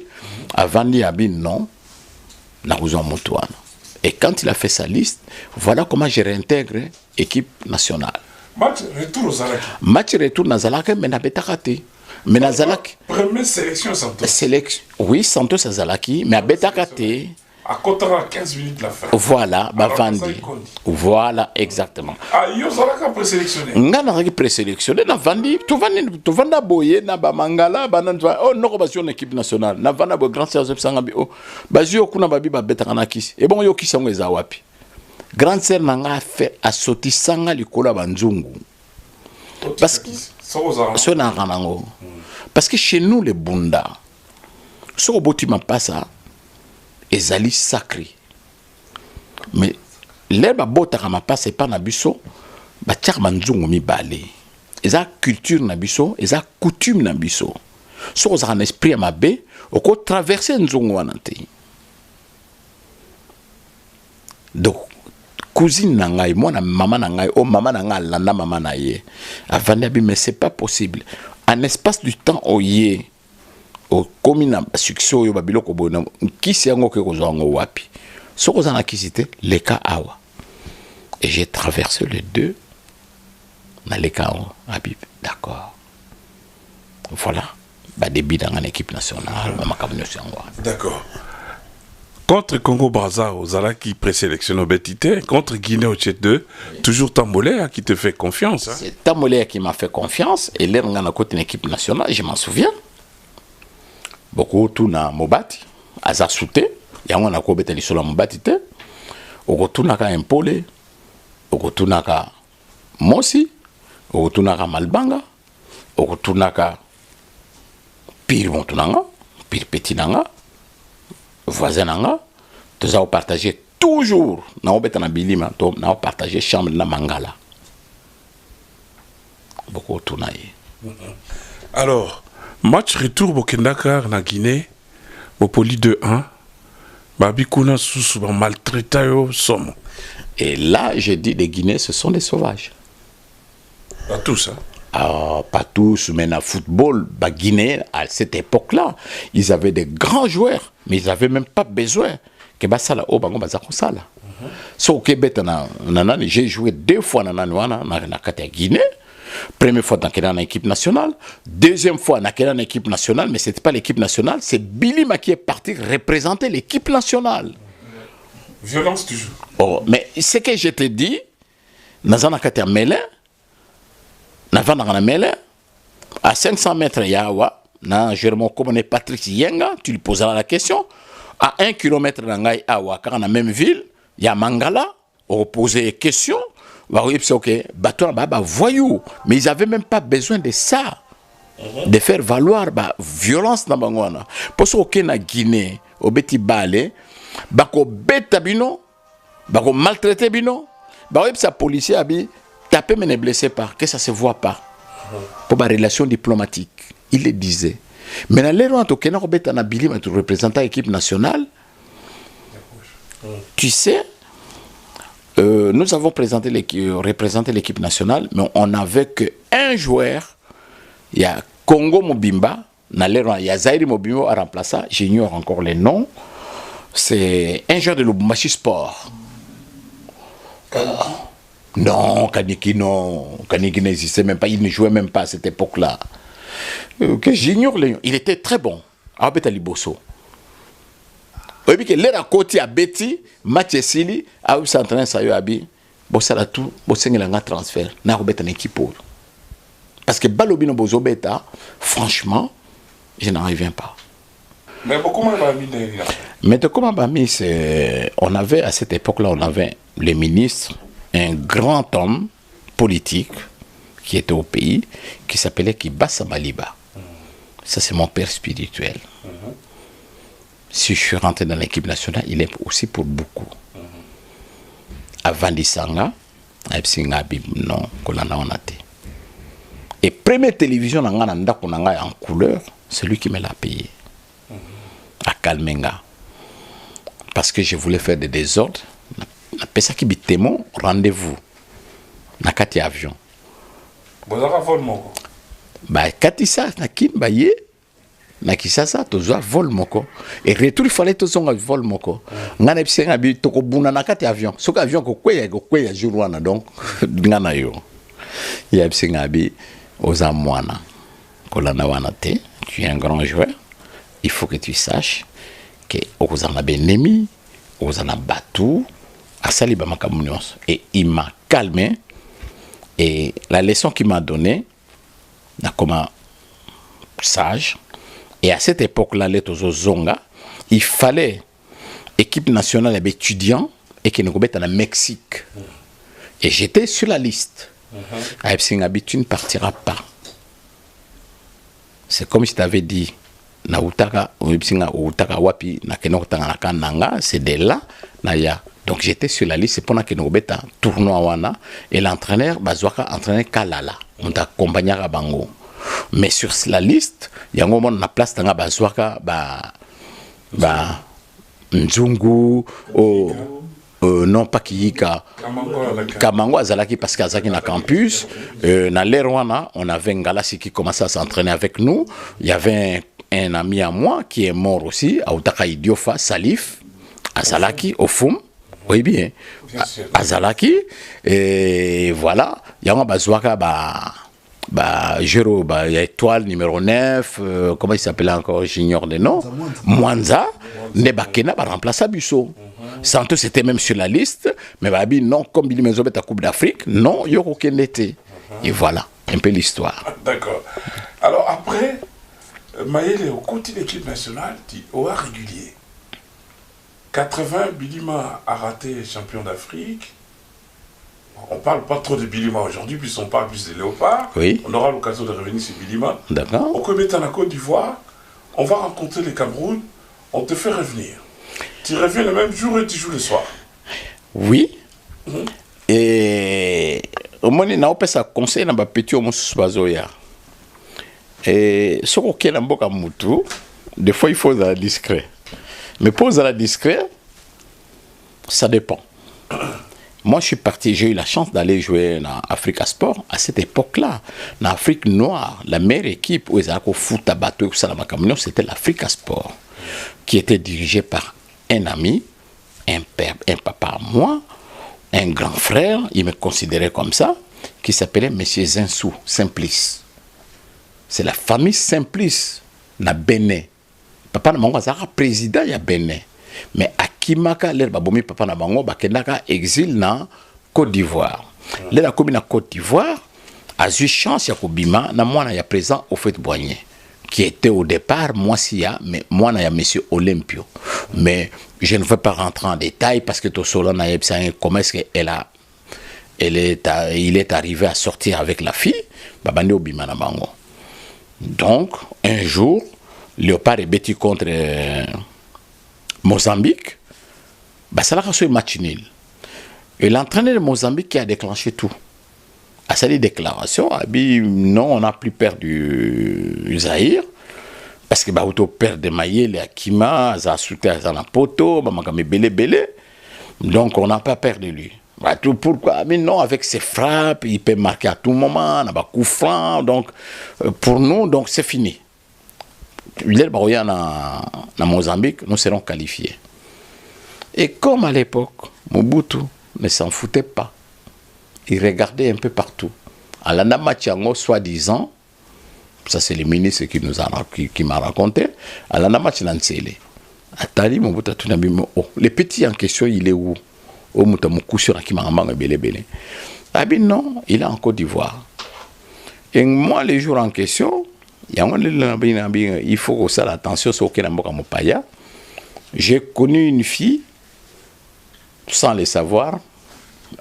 a Vandi a bin non, na Ouzon Moutouana. Et quand il a fait sa liste, voilà comment je réintègre équipe nationale. Match retour aux Zalaki. Match retour na Zalaki, mais na betakate. Mais na Zalaki. Première sélection Santos. Sélection, oui, Santos à Zalaki, mais à betakate. À Kotara, 15 minutes de la fin. Voilà, Bavandi. Voilà, exactement. Ah, yo Zalaka présélectionné. Nga na présélectionné, na Vandi, tu vanda boye, na ba Mangala, oh, non, ba sur l'équipe nationale. Na vanda bo grand sœur Sangabi, oh, bazio kuna babi ba betakana kisi. Et bon, yo kisango eza wapi. Grande sœur nanga fait a soti sanga likola banzungu. Parce que parce que chez nous les bunda, ce robot m'a pas ça, ezali sacré. Mais l'herbe bota m'a pas c'est pas nabiso, ba tchar banzungu mi balé. Eza culture nabiso, eza coutume nabiso. So za un esprit ma bé, au ko traverser nzungu wanante. Donc cousine nangai, moi na maman nangai, oh maman nangai, landa maman naie. Avandi mais c'est pas possible. En espace du temps oye, au commune succès yo babilo ko bona, qui c'est ngo ke ko zongo wapi. So ko zana kisite leka awa. Et j'ai traversé les deux. Na leka awa, Habib, d'accord. Voilà, ba début dans l'équipe nationale, maman kabino sangwa. D'accord. Contre Congo-Brazza, Ozala qui présélectionne au Bétité. Contre Guinée au Tchèque 2, toujours Tambolé qui te fait confiance. Hein? C'est Tambolé qui m'a fait confiance. Et là, on a une équipe nationale, je m'en souviens. Beaucoup tout na Mobati, Aza Souté. Il y a un peu de sur la Mobati. Beaucoup na ka Impolé. Beaucoup na ka Mosi. Beaucoup na ka Malbanga. Beaucoup na ka Pire Montunanga. Pire Petinanga. Voisin nanga, tous avons partagé toujours, nous avons bilima, nous avons partagé chambre na Mangala. Beaucoup tournaillé. Alors, match retour Burkina Faso na Guinée, au poli 2-1, babi kuna sous maltraité yo somme. Et là, j'ai dit les Guinéens, ce sont des sauvages. Pas tous, hein. Ah, pas tous, mais dans le football, bah, Guinée, à cette époque-là, ils avaient des grands joueurs, mais ils n'avaient même pas besoin que Bassala au Bango Bazakosala. So, au Québec, j'ai joué 2 fois dans la Guinée. Première fois dans l'équipe nationale, deuxième fois dans l'équipe nationale, mais ce n'était pas l'équipe nationale, c'est Billy Ma qui est parti représenter l'équipe nationale. Violence toujours. Oh, mais ce que je te dis, dans un Mélin, à 500 mètres, Yawa, na Jérôme Komone Patrick Yenga, tu lui poseras la question. À 1 km d'Angaï, Awa, car dans la même ville, il y a Mangala, on posait des questions. Voyou, mais ils n'avaient même pas besoin de ça, de faire valoir la violence dans Bangwana. Pour ce qui est en Guinée, au Beti Balé, bako beta bino, bako maltraité bino, bako sa policier abi taper mais ne blesser pas, que ça se voit pas. Pour la relation diplomatique, il le disait. Mais dans l'heure où tu représentant l'équipe nationale, tu sais, nous avons représenté l'équipe nationale, mais on n'avait qu'un joueur. Il y a Congo Mobimba, dans l'heure où il y a Zaire Mobimba à remplacer, j'ignore encore les noms. C'est un joueur de Lubumbashi Sport. Non, Kaniki n'existait même pas, il ne jouait même pas à cette époque-là. Que j'ignore les noms. Il était très bon. Abeta Liboso. Et puis que l'air à côté à Betty, Mathieu Sili, a eu s'entraîner ça y abi, bossala tout, bossengela nga transfert, na robeta une équipe. Parce que Balobino Bozo Beta, franchement, je n'en reviens pas. Mais comment on a mis mais comment on a mis, on avait à cette époque-là, on avait le ministre, un grand homme politique qui était au pays, qui s'appelait Kibasa Maliba. Ça, c'est mon père spirituel. Si je suis rentré dans l'équipe nationale, il est aussi pour beaucoup. Avant Disanga, non, et première télévision en couleur, c'est lui qui me l'a payé. À Kalmenga. Parce que je voulais faire des désordres. Je ça qui bitémo rendez-vous. Na kati avion. Vous avez vol moko. Bah katisa na kimba ye. Na kisasa toza vol moko. Et retour il fallait tozonga vol moko. Ngana bisenga bi toko buna na kati avion. Soka avion ko kweya jour wana donc ngana yo. Ya bisenga bi oza mwana. Kolana wana te. Tu es un grand joueur. Il faut que tu saches que Ozana Benemi, Ozana Batou, Asali Bamakamunios. Et il m'a calmé. Et la leçon qu'il m'a donnée, comme sage, et à cette époque-là, les Zonga, il fallait équipe nationale étudiant et qu'il nous en Mexique. Et j'étais sur la liste. Tu ne partiras pas. C'est comme si tu avais dit. Na utaka wapi na kenokta na kananga c'est de là na ya donc j'étais sur la liste pour na kenobeta tournoi wana et l'entraîneur bazwaka entraîner Kalala on t'accompagnera bango mais sur la liste yango mon na place tanga bazwaka ba Nzungu non pas Kiyika Kamango azalaki parce qu'azaki na campus na l'Erwana on avait Ngalasi qui commençait à s'entraîner avec nous il y avait un ami à moi qui est mort aussi, à Outaka Idiofa, Salif, à Zalaki, au Foum, oui bien, à Zalaki, et voilà, il y a un bazouaka, Jero, il y a étoile numéro 9, comment il s'appelle encore, j'ignore le nom, Mwanza, Nebakena, remplace Busso. Santo, c'était même sur la liste, mais Babi, non, comme il me à Coupe d'Afrique, non, il y aura aucun été. Et voilà, un peu l'histoire. D'accord. Alors après, Mayele, au côté de l'équipe nationale, dit OA régulier. 80, Bilima a raté champion d'Afrique. On ne parle pas trop de Bilima aujourd'hui, puisqu'on parle plus des Léopards. Oui. On aura l'occasion de revenir sur Bilima. D'accord. Au comité en Côte d'Ivoire, on va rencontrer les Cameroun, on te fait revenir. Tu reviens le même jour et tu joues le soir. Oui. Et au moins, on a un conseil dans le petit homme Soazoya. Et ce qu'on a dans Moutou, des fois il faut être discret. Mais pour être discret, ça dépend. Moi je suis parti, j'ai eu la chance d'aller jouer dans Africa Sport à cette époque-là. Dans l'Afrique noire, la meilleure équipe où ils avaient foot à bateau, c'était l'Africa Sport, qui était dirigée par un ami, un père, un papa à moi, un grand frère, il me considérait comme ça, qui s'appelait M. Zinsou, Simplice. C'est la famille Simplice, na Bénin. Papa na bango azaka président ya Bénin. Mais akimaka l'air babomi papa na bango bakendaka exil na Côte d'Ivoire. L'air a commis na Côte d'Ivoire a eu chance ya kobima na mwana ya présent au fait Boigné qui était au départ moi si ya mais mwana ya monsieur Olympio. Mais je ne veux pas rentrer en détail parce que tout cela na yebsa comment est-ce il est arrivé à sortir avec la fille babande obima na bango. Donc, un jour, Léopard est battu contre Mozambique. Ça a fait un match nul. Et l'entraîneur de Mozambique qui a déclenché tout. À cette déclaration, a dit non, on n'a plus perdu Zahir. Parce que Baouto perd de Mayele, Akima, Zasuté, Zanapoto, Belé. Donc, on n'a pas perdu lui. Pourquoi? Mais non, avec ses frappes, il peut marquer à tout moment, on a coup franc, donc pour nous, donc c'est fini. Dans Mozambique, nous serons qualifiés. Et comme à l'époque, Mobutu ne s'en foutait pas, il regardait un peu partout. À la Namatiango, soi-disant, ça c'est le ministre qui m'a raconté, à la Namatiango, Atali Mobutu, le petit en question, il est où? Ah non, il est en Côte d'Ivoire. Et moi, les jours en question, il faut que ça l'attention sur j'ai connu une fille, sans le savoir,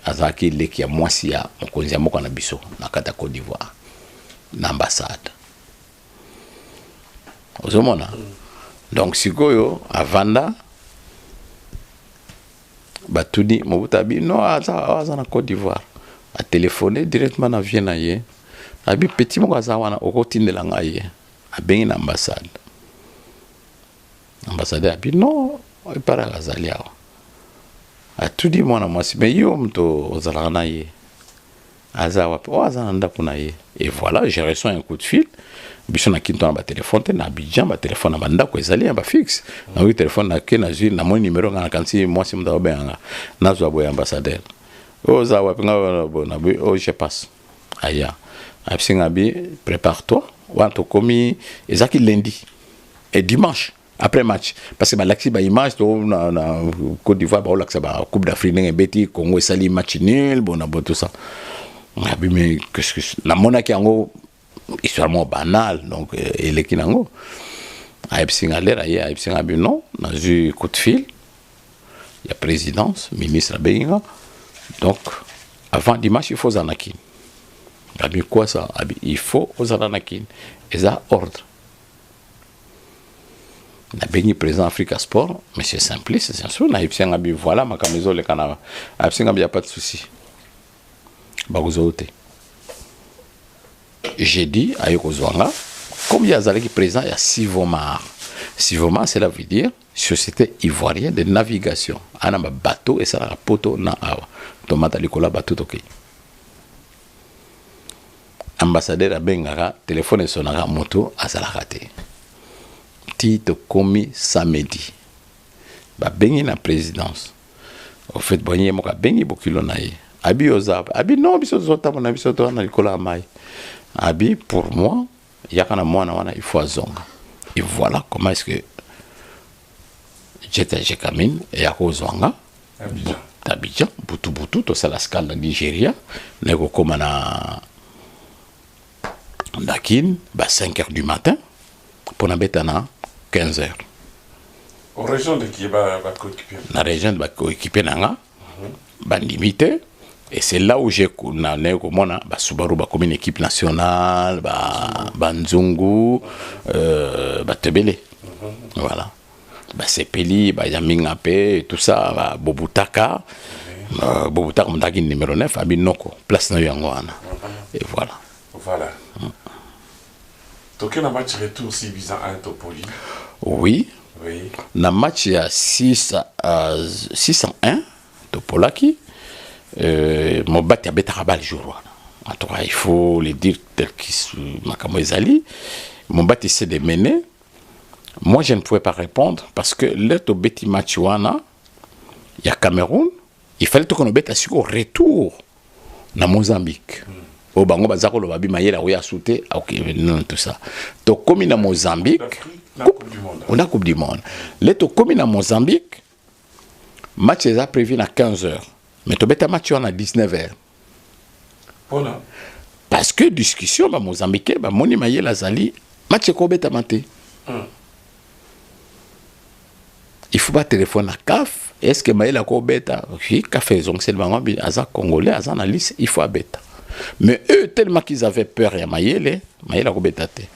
azaki leki ya mwasi ya mokonzi ya mboka na biso na kata Côte d'Ivoire na ambassade ozomona donc sikoyo avanda batudi Mobutu abi non aza na Côte d'Ivoire a téléphoné directement na vie na ye abi petit moko aza wana okotindela ngai ye abengi na ambassade ambassadeur abi non epara azali awa atudi mwana mwasi mais yo mto ozalaka na ye aza wapi aza na ndako na ye et voilà j'ai reçu un coup de fil biso na kinto na ba téléphone te na Abidjan ba téléphone na bandako ezali ya ba fixe na wi téléphone na ke na zwi na mon numéro nga na kansi mwasi mto obenga na zo boy ambassadeur oza wapi nga bona bi oh je passe aya absinga bi prépare-toi wanto komi ezaki lundi et dimanche après match parce que l'accès ba image na Côte d'Ivoire ba l'accès ba Coupe d'Afrique n'engé beti Congo sali match nul bon tout ça mais qu'est-ce que la monarchie en histoire banale donc et les kinango aibsinga l'air aïe aibsinga bi non na eu coup de fil il y a présidence ministre Benga donc avant dimanche il faut zanakin abi quoi ça abi il faut aux zanakin et ça ordre na bengi président Africa Sport monsieur Simplice c'est sûr na ipsenga bi voilà ma camisole le canava ipsenga bi y a pas de souci bakuzote j'ai dit à Yokozwanga comme il y a Zaleki président il y a Sivomar cela veut dire société ivoirienne de navigation ana ba bateau et ça la poto na awa tomata likola bateau toki ambassadeur abengaka téléphone sonaka moto azalaka te Tito komi samedi ba bengi na présidence au fait bonye moka bengi bokilo na ye abi ozab abi non biso zota mona biso to na likola mai abi pour moi yakana mwana wana il faut azonga et voilà comment est-ce que j'étais kamine et akozonga Abidjan butu to sala scale na Nigeria nego koma na Dakin ba 5h du matin pour na betana 15h. En région de qui va coéquiper. La région de coéquiper nanga, limité. Et c'est là où j'ai mona ba Subaru ba comme une équipe nationale, ba Nzungu, ba Tebele. Voilà. Ba Sepeli, ba Yamingape, tout ça, ba Bobutaka. Bobutaka mtaki numéro 9, Abinoko, place na Yangwana. Et voilà. Voilà. Donc, il y a un match retour si visant à Topoli. Oui. Oui. Na match il y a 601 Topolaki. Mon bat y a bêta rabal jour. En tout cas, il faut le dire tel qu'il m'a ezali. Mon bat essaie de mener. Moi, je ne pouvais pas répondre parce que là, au bêti match wana, il y a Cameroun. Il fallait qu'on bête au retour dans Mozambique. Au bango bazako lo babi mayela oya souté OK non tout ça. To komi na Mozambique. On a Coupe du monde. Les to komi na Mozambique. Match est prévu à 15h. Mais to beta match on a 19h. Voilà. Parce que discussion ba Mozambique ba moni mayela zali match ko beta maté. Il faut pas téléphoner à CAF. Est-ce que mayela ko beta? Oui, CAF donc c'est le bango aza congolais aza na liste, il faut beta. Mais eux, tellement qu'ils avaient peur, il y a Mayele a combétaté.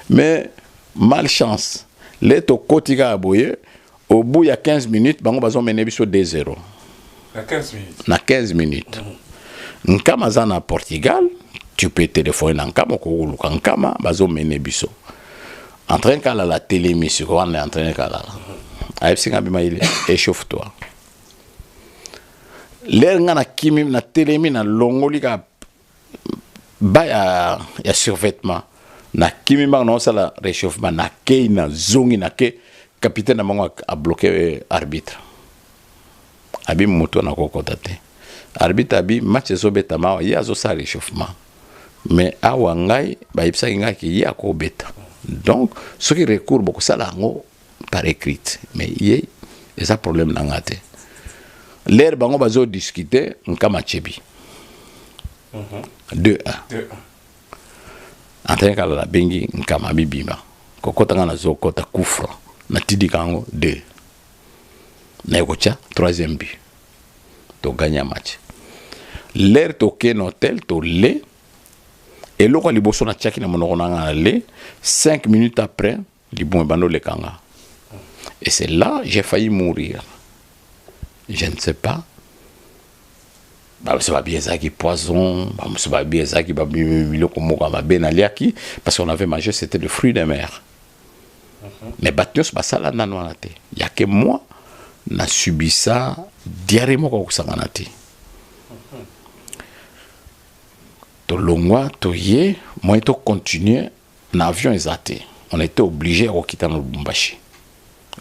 Mais malchance, les Tokotiga aboye, au bout il y a 15 minutes, ils ont mené sur 2-0. À 15 minutes. Na 15 minutes. Nkama zana Portugal, tu peux téléphoner Nkama, Nkama, ils ont mené biso. En train de la télé, monsieur, on est en train de la. Aïpsinga Bimaïle, échauffe-toi. L'air na kimi na télé, na longolika. Ba ya survêtement na kimi non ça la réchauffement na kei na zongi na ke capitaine na a bloqué arbitre abi moto na kokotate arbitre abi match zo beta ma ya zo sa réchauffement mais awa ngai ba ipsa ngai ki ya ko beta donc ce qui recourt beaucoup ça là ngo par écrit mais yé ça problème na ngate l'air bango bazo discuter nkama chebi 2-1. En train de la bengi nkama bibima. Kokota ngana zo kota kufra. Na tidi kango 2. Na yokocha 3e but. To gagner match. l'air toke na hôtel to le eloko liboso na tiaki na monoko na le 5 minutes après libon bando le kanga. Et c'est là j'ai failli mourir. Je ne sais pas. C'est pas bien ça qui poison, c'est pas bien ça qui va bien aliaki parce qu'on avait mangé c'était le fruit de mer. Mais batnios pas ça là nanwanate. Il y a que moi n'a subi ça diarrhée ko kusanganate. To longwa to ye moi to continuer l'avion exaté. On était obligé de quitter Lubumbashi.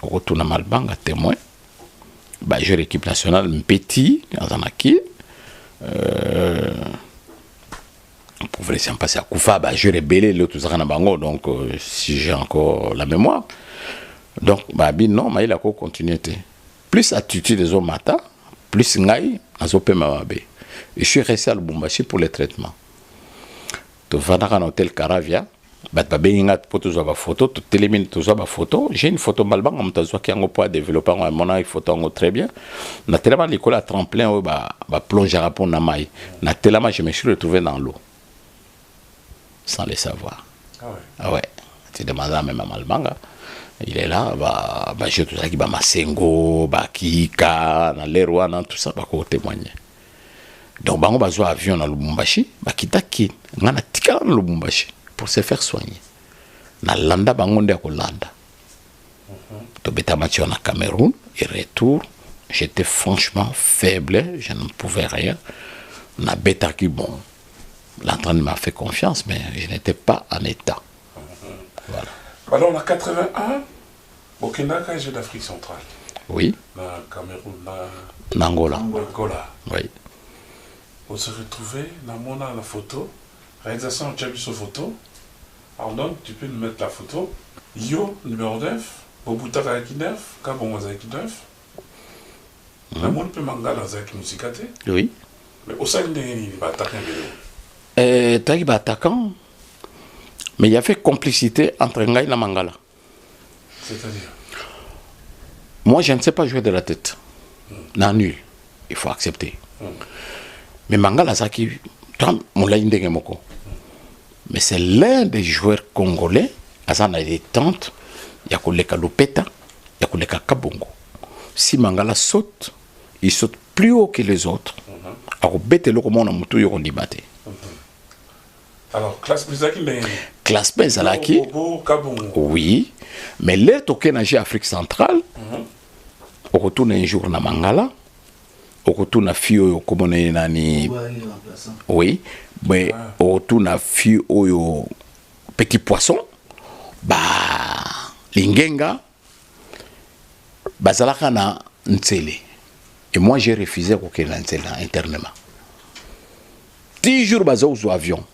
On retourne à Malbanga témoin. Bah je l'équipe nationale petit dans Anaki. Pour vous laisser passer à Koufa, bah, je rébellé le tout ça bango, donc si j'ai encore la mémoire. Donc, bah, non, mais il a encore continuité. Plus attitude des hommes matin, plus ngaï, azopé mabe. Et je suis resté à Lubumbashi pour les traitements. Tu vas dans un hôtel Caravia, bah, tu vas pour te voir photo, tu t'élimines te voir photo. J'ai une photo malbang, on t'a qui a pas développé mon photo très bien. Na tellement l'école à tremplin, bah, plonger à pont Namaï. Na tellement je me suis retrouvé dans l'eau. Sans le savoir. Ah ouais. Ah ouais. Tu demandes à même à Malbanga. Il est là, bah, je tout ça qui va Masengo, bah, Kika, dans les rois, dans tout ça, bah, qu'on témoigner. Donc, bah, on va jouer avion dans Lubumbashi, bah, qui on a tika dans Lubumbashi pour se faire soigner. Na landa, bah, on est à Landa. Donc, bêta match en Cameroun, et retour, j'étais franchement faible, je ne pouvais rien. Na bêta qui, bon, l'entraînement m'a fait confiance, mais je n'étais pas en état. Voilà. Alors, en 81, au Kenya, quand j'ai d'Afrique centrale. Oui. Dans Cameroun, dans Angola. Angola. Oui. On se retrouvait dans la photo. Réalisation, tu as vu cette photo. Arnaud, tu peux nous mettre la photo. Yo, numéro 9. Bobuta avec 9. Kabon avec 9. Le monde peut mangala avec Musikate. Oui. Mais au sein de il va attaquer. Tu as attaquant. Mais il y avait complicité entre Ngaï et Mangala. C'est-à-dire moi, je ne sais pas jouer de la tête. Non, nul. Il faut accepter. Mais Mangala, ça qui. Mais c'est l'un des joueurs congolais. Azan a des tentes. Il y a Koleka Lopeta. Il y a Koleka Kabongo. Si Mangala saute, il saute plus haut que les autres. Alors, bête le comment on a moutou yon dibaté. Alors, classe Bizaki, mais. Classe Bizaki. Oui. Mais là, tu as Afrique centrale. On retourne un jour na Mangala. On retourne à Fio, comme on est nani. Oui. Mais on retourne à Fio, petit poisson. Bah, Lingenga. Bazalaka na Ntsele. Et moi, j'ai refusé qu'on ait Ntsele internement. 10 jours, bazo au avion.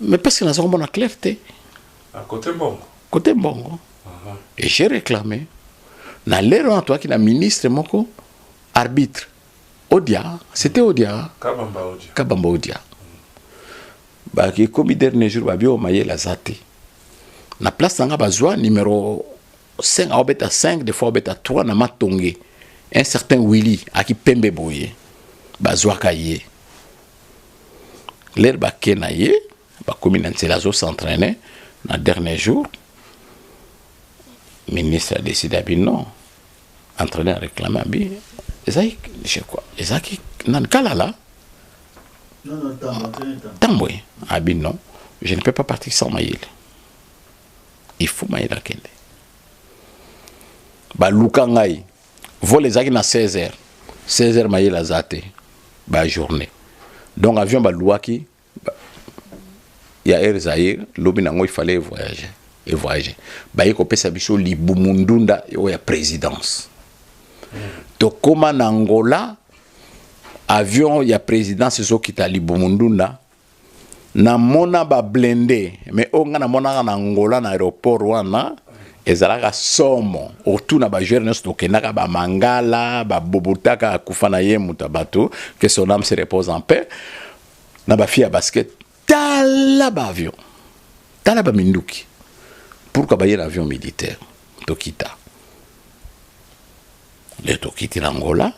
Mais parce que nous avons la clarté. À côté Mbongo. Côté Mbongo. Et j'ai réclamé. Dans l'air en toi qui est ministre moko arbitre. Odia, c'était Odia. Kabamba Odia. Kabamba Odia. Bah qui comme dernier jour ba bio maye la zate. Na place nga bazwa numéro 5 à obeta 5 des fois obeta 3 na matongé. Un certain Willy à qui pembe boye. Bazwa kaye. L'air ba kenaye, ba commune Ntselazo s'entraîner na dernier jour. Le ministre a décidé à non. Entraîneur réclamé à bien. Ezaki, je sais quoi. Ezaki, nan kalala. Non, Tamboué. Ah bien non. Je ne peux pas partir sans Maïl. Il faut Maïl à Kende. Bah, Lukangaï. Vol les na 16h. 16h Maïl à Zate. Bah, journée. Donc, avion, bah, Louaki. Il y a Air Zahir. L'obinango, il fallait voyager. Et voyager. Bah, il y a un Libumundunda, il y a présidence. Donc, comme en Angola, avion, il y a présidence, c'est ce qui est à Libumundunda. Na mona ba blindé, mais on a mona en Angola, na aéroport, wana, ezalaka somo. Autour na ba jeunesse, tokenaka ba mangala, ba bobotaka, kufana ye mutabato, que son âme se repose en paix. Na ba fille à basket, tala ba avion, tala ba minduki. Pourquoi il y a un avion militaire Tokita. Le Tokiti l'Angola,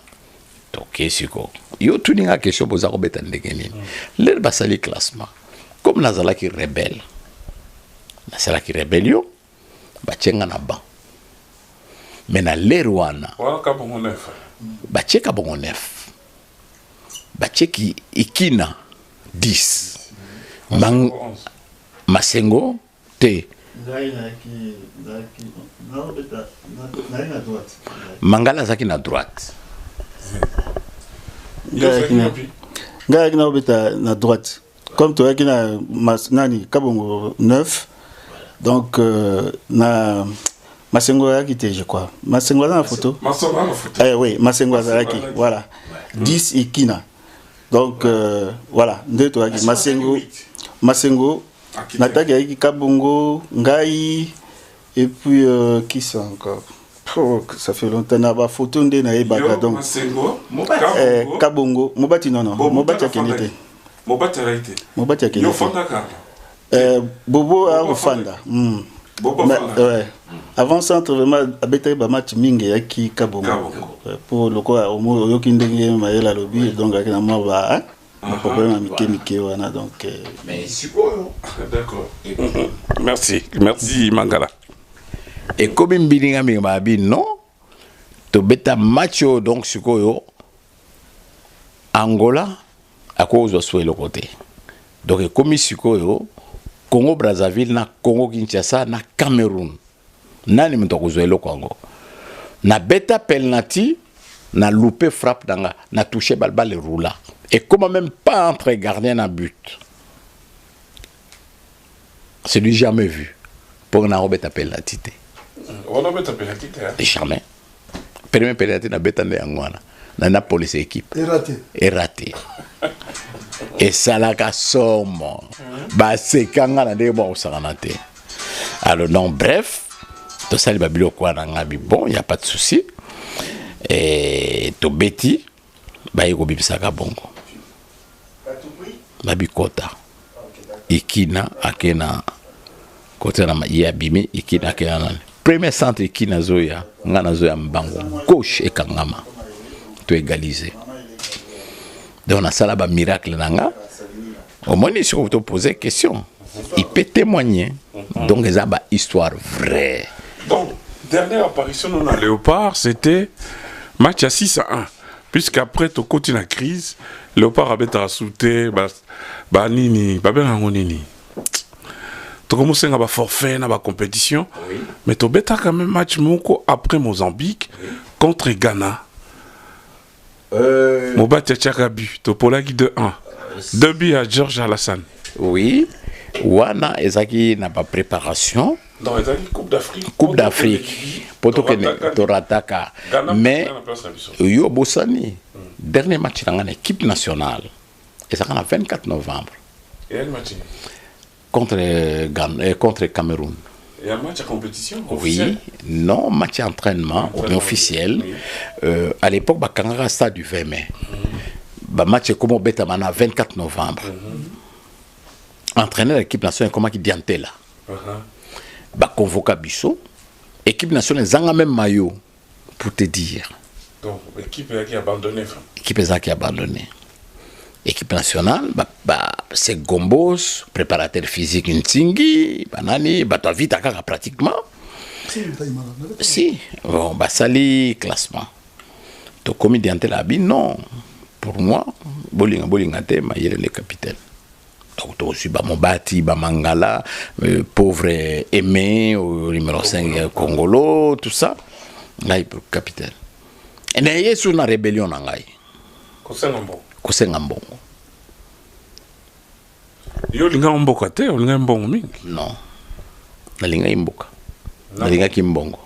Toké Siko, yo tuninga question boza kobeta ndenge nini lelo basali classement comme nazalaki rebelle nasalaki rébellion batienga na ban mais na lero wana batieka bongo 9 batieki ikina 10 masengo te mangala azaki na droite ngai na obeta na droite comme tu as na nani kabongo 9 donc na masengo yaki te je crois masengo na photo oui masengo azaki voilà 10 ikina donc voilà nde to yaki masengo nataki yaki kabongo ngai et puis qui ça encore ça fait longtemps na ba photo nde na ebaka donc kabongo mobati non mobati akenete mobati akenete bobo a ofanda ouais avant centre vraiment abeta ba match mingi yaki kabongo pour le quoi au yoki ndenge mayela lobi donc akina moi ba problème à Mike wana donc mais sikoyo d'accord merci Mangala et comme mbilinga mi babi non to beta match donc sikoyo Angola à cause de le côté donc comme sikoyo Congo Brazzaville na Congo Kinshasa na Cameroun nani mtoko zoelo Congo na beta penalty na loupé frappe danga na touché balbal roula et comme même pas entre gardien à but c'est du jamais vu pour na beta penalty on a beta penalty jamais premier penalty na beta ndangwana na police équipe et raté et salaka somo ba sekanga na ndebo osanganate alors non bref to sali babilo kwa na ngabi bon y a pas de souci et to beti ba yiko bibisaka bongo babikota ikina akena kota na ya bimi ikina akena premier centre ikina zoya ngana zoya mbango gauche et kangama to égaliser donc on a ça là miracle nanga au moins si on te poser question il peut témoigner donc ça ba histoire vraie donc dernière apparition dans le Léopard c'était match à 6-1 puisqu'après tu continues la crise Léopard avait sauté ba nini ba benga nini tu commences à ba forfait na ba compétition mais tu beta quand même match moko après Mozambique contre Ghana. Mobati Tchakabu, Topolaki 2-1. 2 buts à Georges Alassane. Oui, Wana Ezaki n'a pas préparation. Non, Ezaki Coupe d'Afrique. Coupe d'Afrique. Poto Torataka. Mais Yo Bossani, dernier match dans l'équipe nationale. Et ça le 24 novembre. Et quel match? Contre Cameroun. Il y a un match à compétition officiel? Oui, non, match d'entraînement officiel. Oui. À l'époque, Bakangara stade du 20 mai. Match comme au Betamana 24 novembre. Entraîneur de l'équipe nationale, comment il diantait là. Convoca Bissot. Équipe nationale, Zanga même maillot, pour te dire. Donc, l'équipe qui a abandonné. L'équipe qui a abandonné. Équipe nationale, c'est Gombos, préparateur physique Ntingi, Banani, toi vite à pratiquement. Si, bon, sali classement. Donc, comme il dit non, pour moi, Bolingate, il est le capitaine. Donc, tu aussi Mobati, Mangala, pauvre Aimé, au numéro 5 Congolo, tout ça. Là, il est le capitaine. Et il y a une rébellion en Gaï. Kosenga mbongo. Yo linga mboka te, linga mbongo mingi. Non. Na linga mboka. Na linga kimbongo.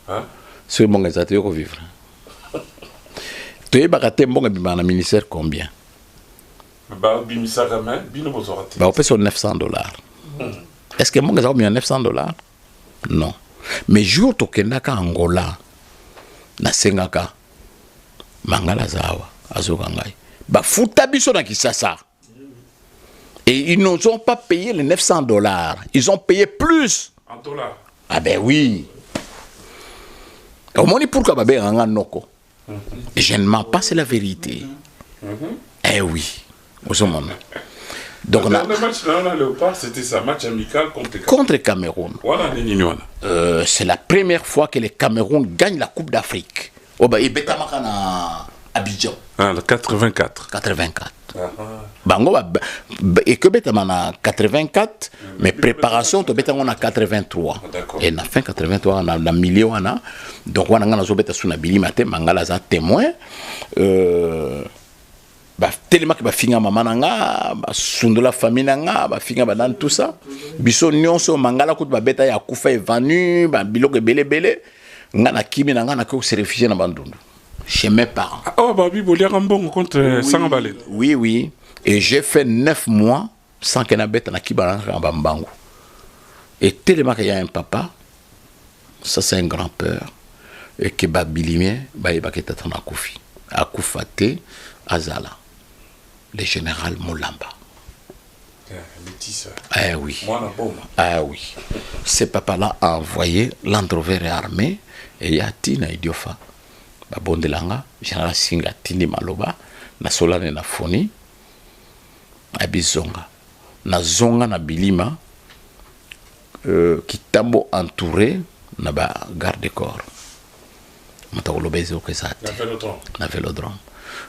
Hein? Ce mbongo ezate yoko vivre. Tu baka te mbongo bima na ministère combien? Ba bimisa gamin, bino bozorate. Ba opé sur $900. Est-ce que mbongo ezate bien $900? Non. Mais jour to kendaka Angola na sengaka mangala zawa azoka ngai. Et ils n'ont pas payé les $900. Ils ont payé plus. En dollars. Ah ben oui. Au moins, pourquoi je ne mens pas, c'est la vérité. Eh oui. Donc, le match là, Léopard, c'était sa match amical contre Cameroun. Voilà, c'est la première fois que le Cameroun gagne la Coupe d'Afrique. Et Betamaka Abidjan. Le 84. 84. Bango et que Betamana 84, mais préparation to Betamana 83. Et na fin 83 on a la milieu on a donc on a ngana zo beta suna bili matin mangala za témoin ba tellement que ba finga mama nanga ba sundula famille nanga ba finga ba dans tout ça biso nyonso mangala ko ba beta ya kufa evanu ba biloko belé ngana kimi nanga na ko se réfugier na bandundu chez mes parents. Oh babi bolia ngambongo contre Sangabalé. Oui et j'ai fait 9 mois sans que na beta na kibana ngamba mbangu. Et tellement qu'il y a un papa, ça c'est un grand-père et que ba bilimé ba ibaketa tana kufi akufate azala. Le général Moulamba. Ah oui. Ah oui. Ce papa-là a envoyé l'Androver armé et Yatina Idiofa. Babondelanga, général Singa Tindi Maloba, na Solane na Foni, Abizonga. Na Zonga na Bilima, Kitambo entouré, na ba garde-corps. Mataolobezi okesati. Na vélodrome.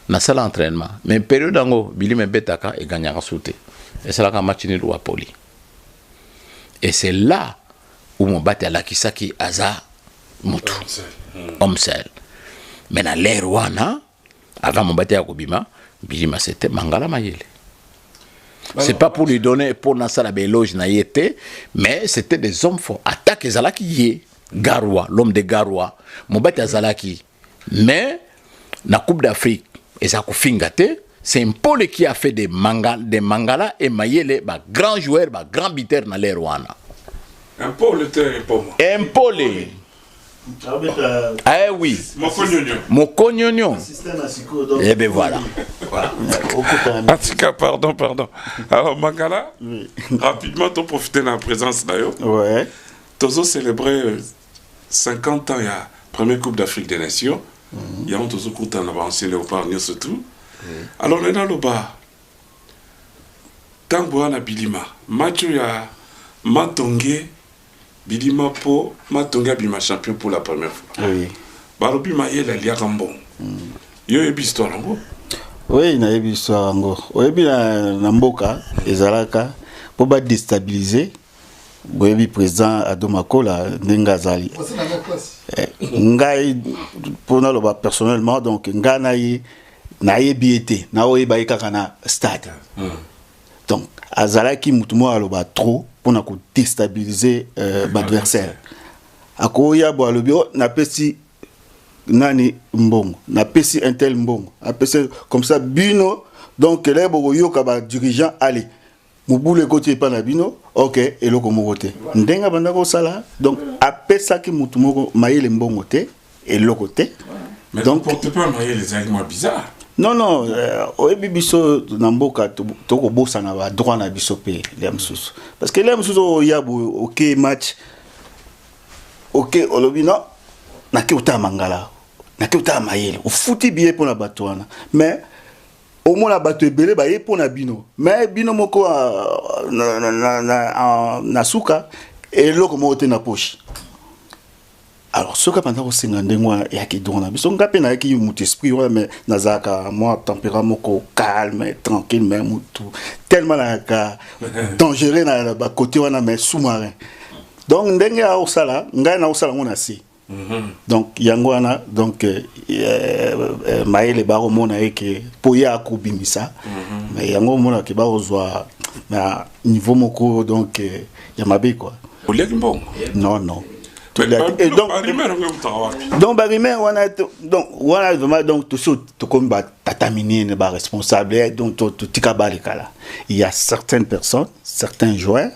Na salle d'entraînement mais période dango bili me betaka et gagnera sauté et c'est là quand match ni roi poli et c'est là où mon battu à la kisaki aza mutu omsel mais na l'air wana avant mon battu à kobima bili ma c'était mangala mayele c'est pas pour lui donner pour na sala beloge na yete mais c'était des hommes forts attaque zalaki ye Garoua l'homme de Garoua mon battu à zalaki mais na Coupe d'Afrique et ça c'est un pôle qui a fait des Mangala et Mayele, grand joueur, grand bitter dans les Rwanda. Un pôle était pour moi. Un pôle. Ah oui. Mokonyonyo. Et bien voilà. Atika, pardon. Alors Mangala, rapidement, tu profiter de la présence d'ailleurs. Ouais. Tozo célébrait 50 ans, il y a la première Coupe d'Afrique des Nations. Il y a un tozo koutan là-bas, ancien Léopard, surtout. Alors, on est dans le bas. Tangoua na Bilima. Mathieu, il y a Matongé, Bilima Po, Matongé Bilima champion pour la première fois. Oui. Barobi Maye, la Lia Rambon. Il y a une histoire en gros. Oui, il y a une histoire en gros. Oui, il y a un Mboka, Ezalaka, pour déstabiliser. Le président Adomako la Ndengazali. Ngai pour nous personnellement donc ngai naie biété na oeba ikakana stade. Donc azalaki mutumo aloba trop pour na ko déstabiliser l'adversaire. Akoya bo alobi na pesi nani mbongo na pesi un tel mbongo apesi comme ça bino donc les boyoka ba dirigeant allez Mouboule côté pas nabino, ok, et le côté. Ndenga bandako sala, donc après ça qui moutumoko maille le bon côté et le côté. Mais donc porte pas maille les aliments bizarres. Non, au biso namboka toko bossa na ba droit na biso pe lemsus. Parce que lemsus ya ok match, ok olobino na ki uta mangala, na ki uta maille, au fouti billet pour la batouana, mais au moins la bateau belé ba pour na bino mais bino moko na suka et loko mo te na poche alors ce que pendant 50 mois ya ki dona biso ngape na ki mutu esprit mais nazaka moi tempérament moko calme tranquille mais mutu tellement na ka dangereux na ba côté wana mais sous-marin donc ndenge a osala ngai na osala ngona si. Donc yangwana donc maele baro mona eke poya akubimisa mais yango mona ke ba ozwa na niveau moko donc ya mabe quoi non et donc barimer wana donc voilà vraiment donc tout comme ba tatamini ba responsable donc tout tikabali kala il y a certaines personnes certains joueurs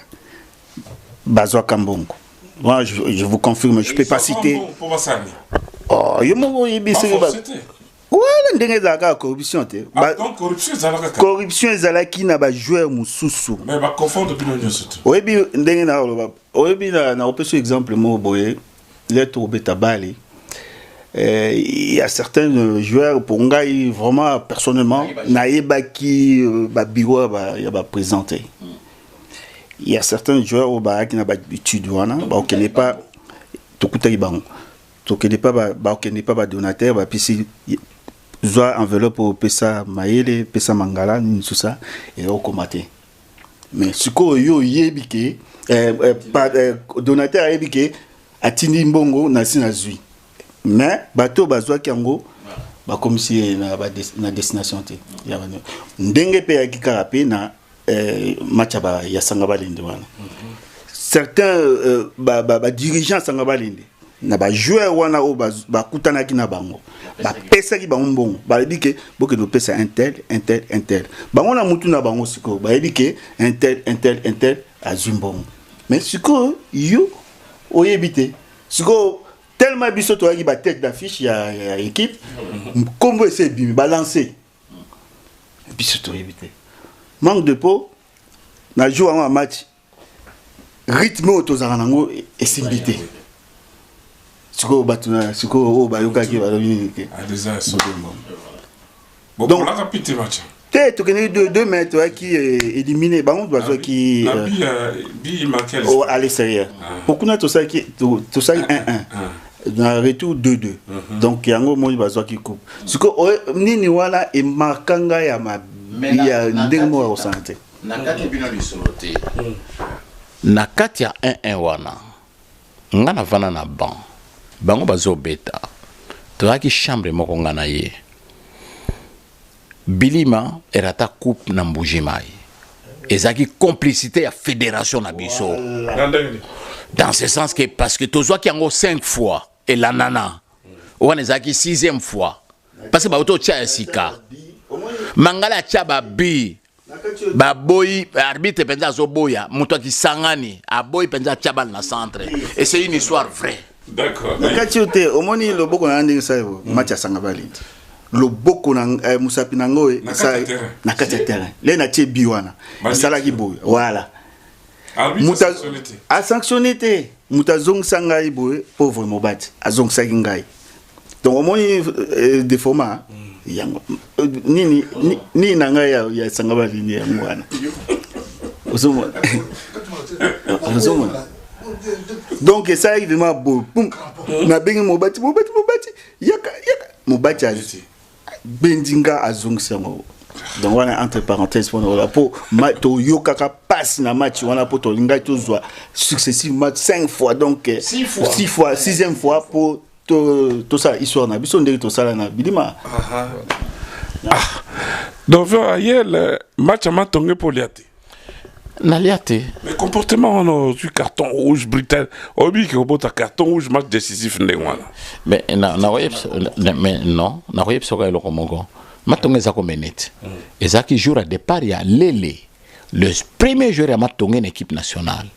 bazwa kambongo. Moi, je vous confirme, je ne peux pas citer. Oh, il y a une corruption. Donc, corruption, c'est la corruption, c'est la qui n'a pas joué au sous-sous. Mais pas confondre de l'union surtout. Oui, il y a un exemple, les tours Betabali. il y a certains joueurs pour ngai vraiment personnellement naïba qui biro va présenter. Il y a certains joueurs au qui n'a pas d'habitude qui n'est pas tout côté ban. Donc il n'est pas donateur puis si soit enveloppe pour pesa maele pesa mangala tout ça et au commater. Mais ce que yo yebike pas donateur yebike atini mbongo na sinazui. Mais bateau bazwa kiango ba comme si na destination te ya bana ndenge pe yakikara pe na match ba ya sanga balinde wana certains ba dirigeants sanga balinde na ba joueur wana o ba kutana ki na bango ba pesa ki ba mbongo ba bike boke no pesa un tel bango na mutu na bango siko ba bike un tel azumbongo mais siko yo oyebite siko tellement biso to aki ba tête d'affiche ya équipe comme c'est bien balancé biso to éviter manque de peau na jouer un match rythme autozara nango et simbité siko batuna siko o ba yokaki ba lobini ke donc la capite match tu connais 2 mètres qui éliminé ba on doit qui bi marqué à l'extérieur pourquoi to ça qui to ça 1-1 dans retour 2-2 donc yango moni bazwa ki coupe siko nini wala e markanga ya ya ndemo au santé nakati bino lisolote nakati ya 1-1 wana ngana vana na bango bazo beta toaki chambre moko ngana ye Bilima erata coupe na mbujimai ezaki complicité ya fédération na biso dans ce sens que parce que tozwa ki yango 5 fois et la nana on ezaki 6e fois parce que ba auto tia sika mangala tia ba bi ba boy arbitre penza zo boya muto ki sangani a boy penza tia bal na centre et c'est une histoire vraie d'accord nakati ote omoni loboko na ndingi sayo match ya sanga balindi loboko na musapi nango na kati terrain le na tie biwana sala ki boy voilà a sanctionné mutazong sangai boy pauvre mobati azong sakingai donc au moins des formats yango ni nanga ya sangaba lini ya mwana ozomo donc ça arrive vraiment beau na bengi mobati yaka mobati ajuti bendinga azong sango donc voilà entre parenthèses pour to yokaka passe na match wana pour to linga to zwa successivement 5 fois donc 6 fois 6e fois pour to ça histoire na biso ndeki to sala na bilima donc hier le match a matongé pour liate na liate mais comportement on a carton rouge brutal obi que bota carton rouge match décisif ndengwana mais mais non na royep soka lo komongo Matonge zako menete. Et ça qui joue à départ, il y a Lele, le premier joueur à Matonge en équipe nationale.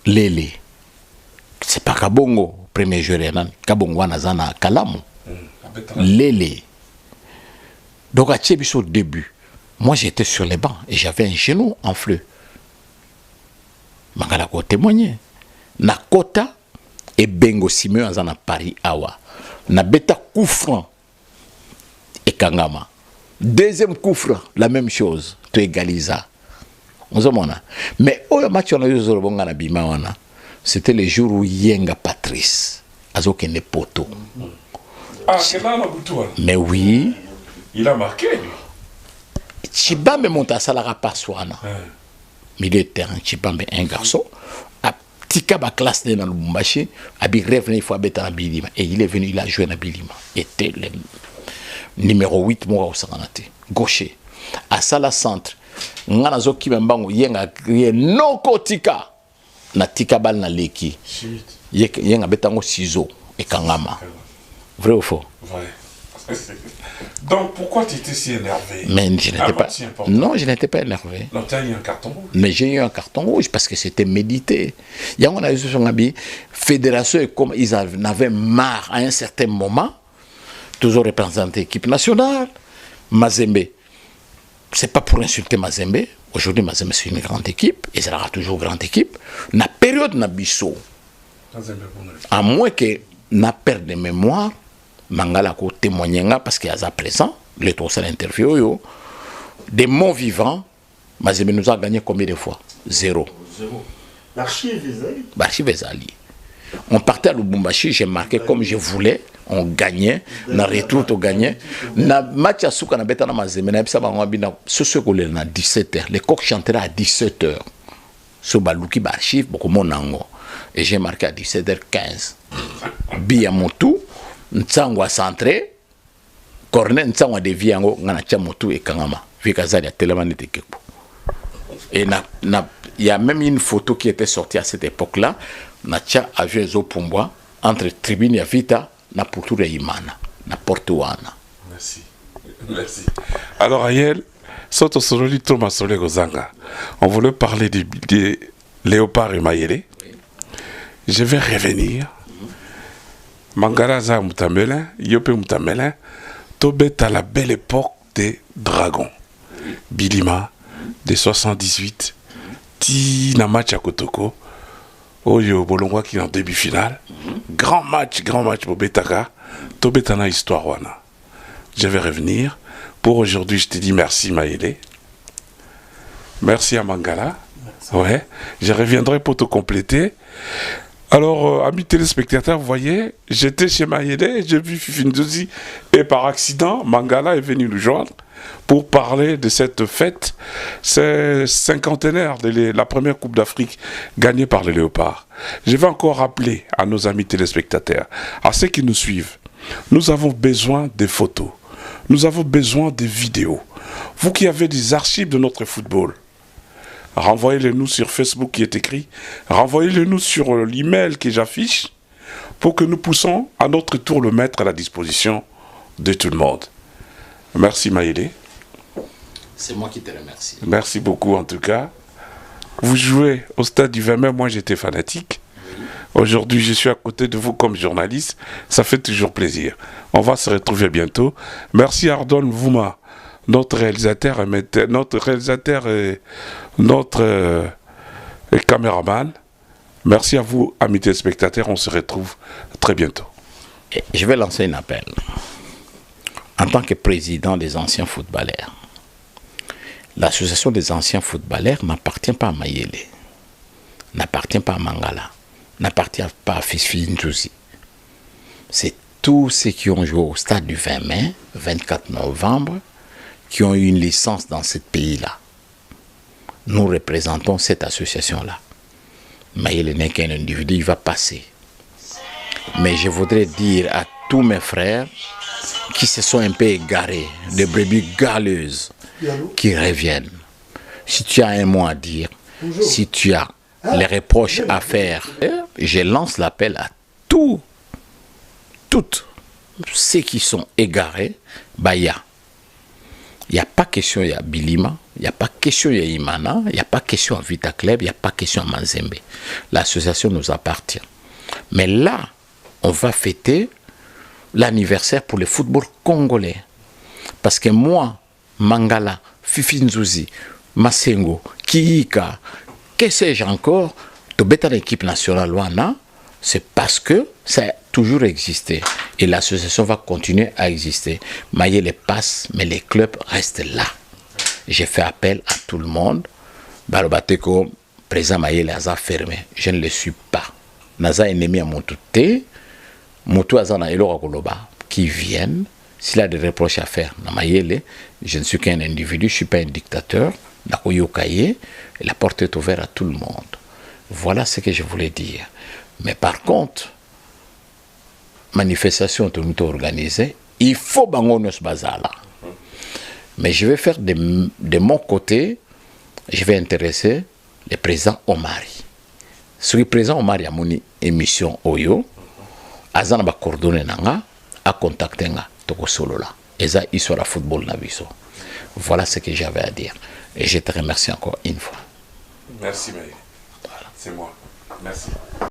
Lele. C'est pas Kabongo, premier joueur. Kabongo Wanazana Kalamu. Lele. Donc à Tchebiso au début, moi j'étais sur les bancs et j'avais un genou en fleu. Mangalako témoigné. Nakota et Bengo Simeo Azana Paris Awa. Na beta coup franc. Et Kangama. Deuxième coup franc, la même chose. Tu égalises. Mais au match, c'était le jour où Yenga Patrice Azoke Nepoto. Ah, c'est là la boutoune. Mais oui. Il a marqué, lui. Chibambe monta salara paswana. Milieu de terrain, Chibambe, un garçon. A tika ba classe dans le Bumbashi. Abi revenu, il faut habiter à Bilima. Et il est venu, il a joué à Bilima. Était le numéro 8 moi au Saranate gaucher à sala centre ngana zoki membango yenga no kotika na tika bal na leki yenga betango ciseau et kangama vrai ou faux vrai. Donc pourquoi tu étais si énervé? Mais je n'étais pas non, je n'étais pas énervé. Non, tu as eu un carton rouge. Mais j'ai eu un carton rouge parce que c'était médité. Il y a on a eu son habit fédération et comme ils en avaient marre à un certain moment toujours représenté l'équipe nationale. Mazembe, c'est pas pour insulter Mazembe. Aujourd'hui, Mazembe, c'est une grande équipe. Et ça sera toujours une grande équipe. Na période na biso. À moins que na perte de mémoire Mangala ko témoigner parce qu'il y a présent les trois l'interview des mots vivants. Mazembe nous a gagné combien de fois? Zéro. L'archive Ezali. On partait à Lubumbashi, j'ai marqué comme je voulais, on gagnait, na retour on gagnait. Na match à Souka na beta na Mazembe na bisa bango bina ce que le na 17h, les coqs chanteraient à 17h. So baluki ba archive beaucoup monango et j'ai marqué à 17h15. Biamotu Ntsangwa centré, corner Ntsangwa dévié yango ngana tia motu et kangama. Vikazali a tellement été kepo. Et il y a même une photo qui était sortie à cette époque-là. Natia avion zo Pumbwa entre tribune ya Vita na Putura Imana na Portuana. Merci. Merci. Alors Ayel, soto sololi Thomas Solé Gozanga. On voulait parler des Léopard et Mayele. Je vais revenir. Mangaraza Moutamela, Yope Moutamela, Tobet à la belle époque des Dragons. Bilima, des 78, Tina match à Kotoko, Oyo Bolongwa qui est en demi-finale. Grand match pour Betaka, Tobetana Histoire Wana. Je vais revenir. Pour aujourd'hui, je te dis merci Maïlé. Merci à Mangala. Merci. Ouais, je reviendrai pour te compléter. Alors, amis téléspectateurs, vous voyez, j'étais chez Mayele, j'ai vu Fifindozi et par accident, Mangala est venu nous joindre pour parler de cette fête. C'est cinquantenaire de la première Coupe d'Afrique gagnée par les Léopards. Je vais encore rappeler à nos amis téléspectateurs, à ceux qui nous suivent, nous avons besoin des photos, nous avons besoin des vidéos. Vous qui avez des archives de notre football, renvoyez-les nous sur Facebook qui est écrit, renvoyez-les nous sur l'email que j'affiche pour que nous puissions à notre tour le mettre à la disposition de tout le monde. Merci Maïlé. C'est moi qui te remercie. Merci beaucoup en tout cas. Vous jouez au stade du 20 mai, moi j'étais fanatique. Oui. Aujourd'hui je suis à côté de vous comme journaliste, ça fait toujours plaisir. On va se retrouver bientôt. Merci Ardon Vouma, notre réalisateur et notre caméraman. Merci à vous, amis téléspectateurs. On se retrouve très bientôt. Et je vais lancer un appel. En tant que président des anciens footballeurs, l'association des anciens footballeurs n'appartient pas à Mayele, n'appartient pas à Mangala, n'appartient pas à Fifi Ndjouzi. C'est tous ceux qui ont joué au stade du 20 mai, 24 novembre, qui ont eu une licence dans ce pays-là. Nous représentons cette association-là. Mayele n'est qu'un individu, il va passer. Mais je voudrais dire à tous mes frères qui se sont un peu égarés, des brebis galeuses, qui reviennent. Si tu as un mot à dire, si tu as les reproches à faire, je lance l'appel à toutes ceux qui sont égarés, Baya. Il n'y a pas question à Bilima, il n'y a pas question à Imana, il n'y a pas question à Vita Club, il n'y a pas question à Manzembe. L'association nous appartient. Mais là, on va fêter l'anniversaire pour le football congolais. Parce que moi, Mangala, Fifi Nzouzi, Masengo, Kiika, que sais-je encore, de bêta l'équipe nationale Luana, c'est parce que ça a toujours existé. Et l'association va continuer à exister. Mayele passe, mais les clubs restent là. J'ai fait appel à tout le monde. Balobateko, président Mayele a fermé. Je ne le suis pas. Naza ennemi à mon touté. Moto Azana et Laura Koloba qui viennent. S'il a des reproches à faire, Mayele, je ne suis qu'un individu, je ne suis pas un dictateur. Et la porte est ouverte à tout le monde. Voilà ce que je voulais dire. Mais par contre, manifestation tout organisée, il faut bangonos bazala. Mais je vais faire de mon côté, je vais intéresser le président Omari. Ce président Omari a mon émission Oyo, azana ba coordonner nanga, a contacter nga toko solo là. Eza isora football na biso. Voilà ce que j'avais à dire. Et je te remercie encore une fois. Merci Maï. Voilà. C'est moi. Merci.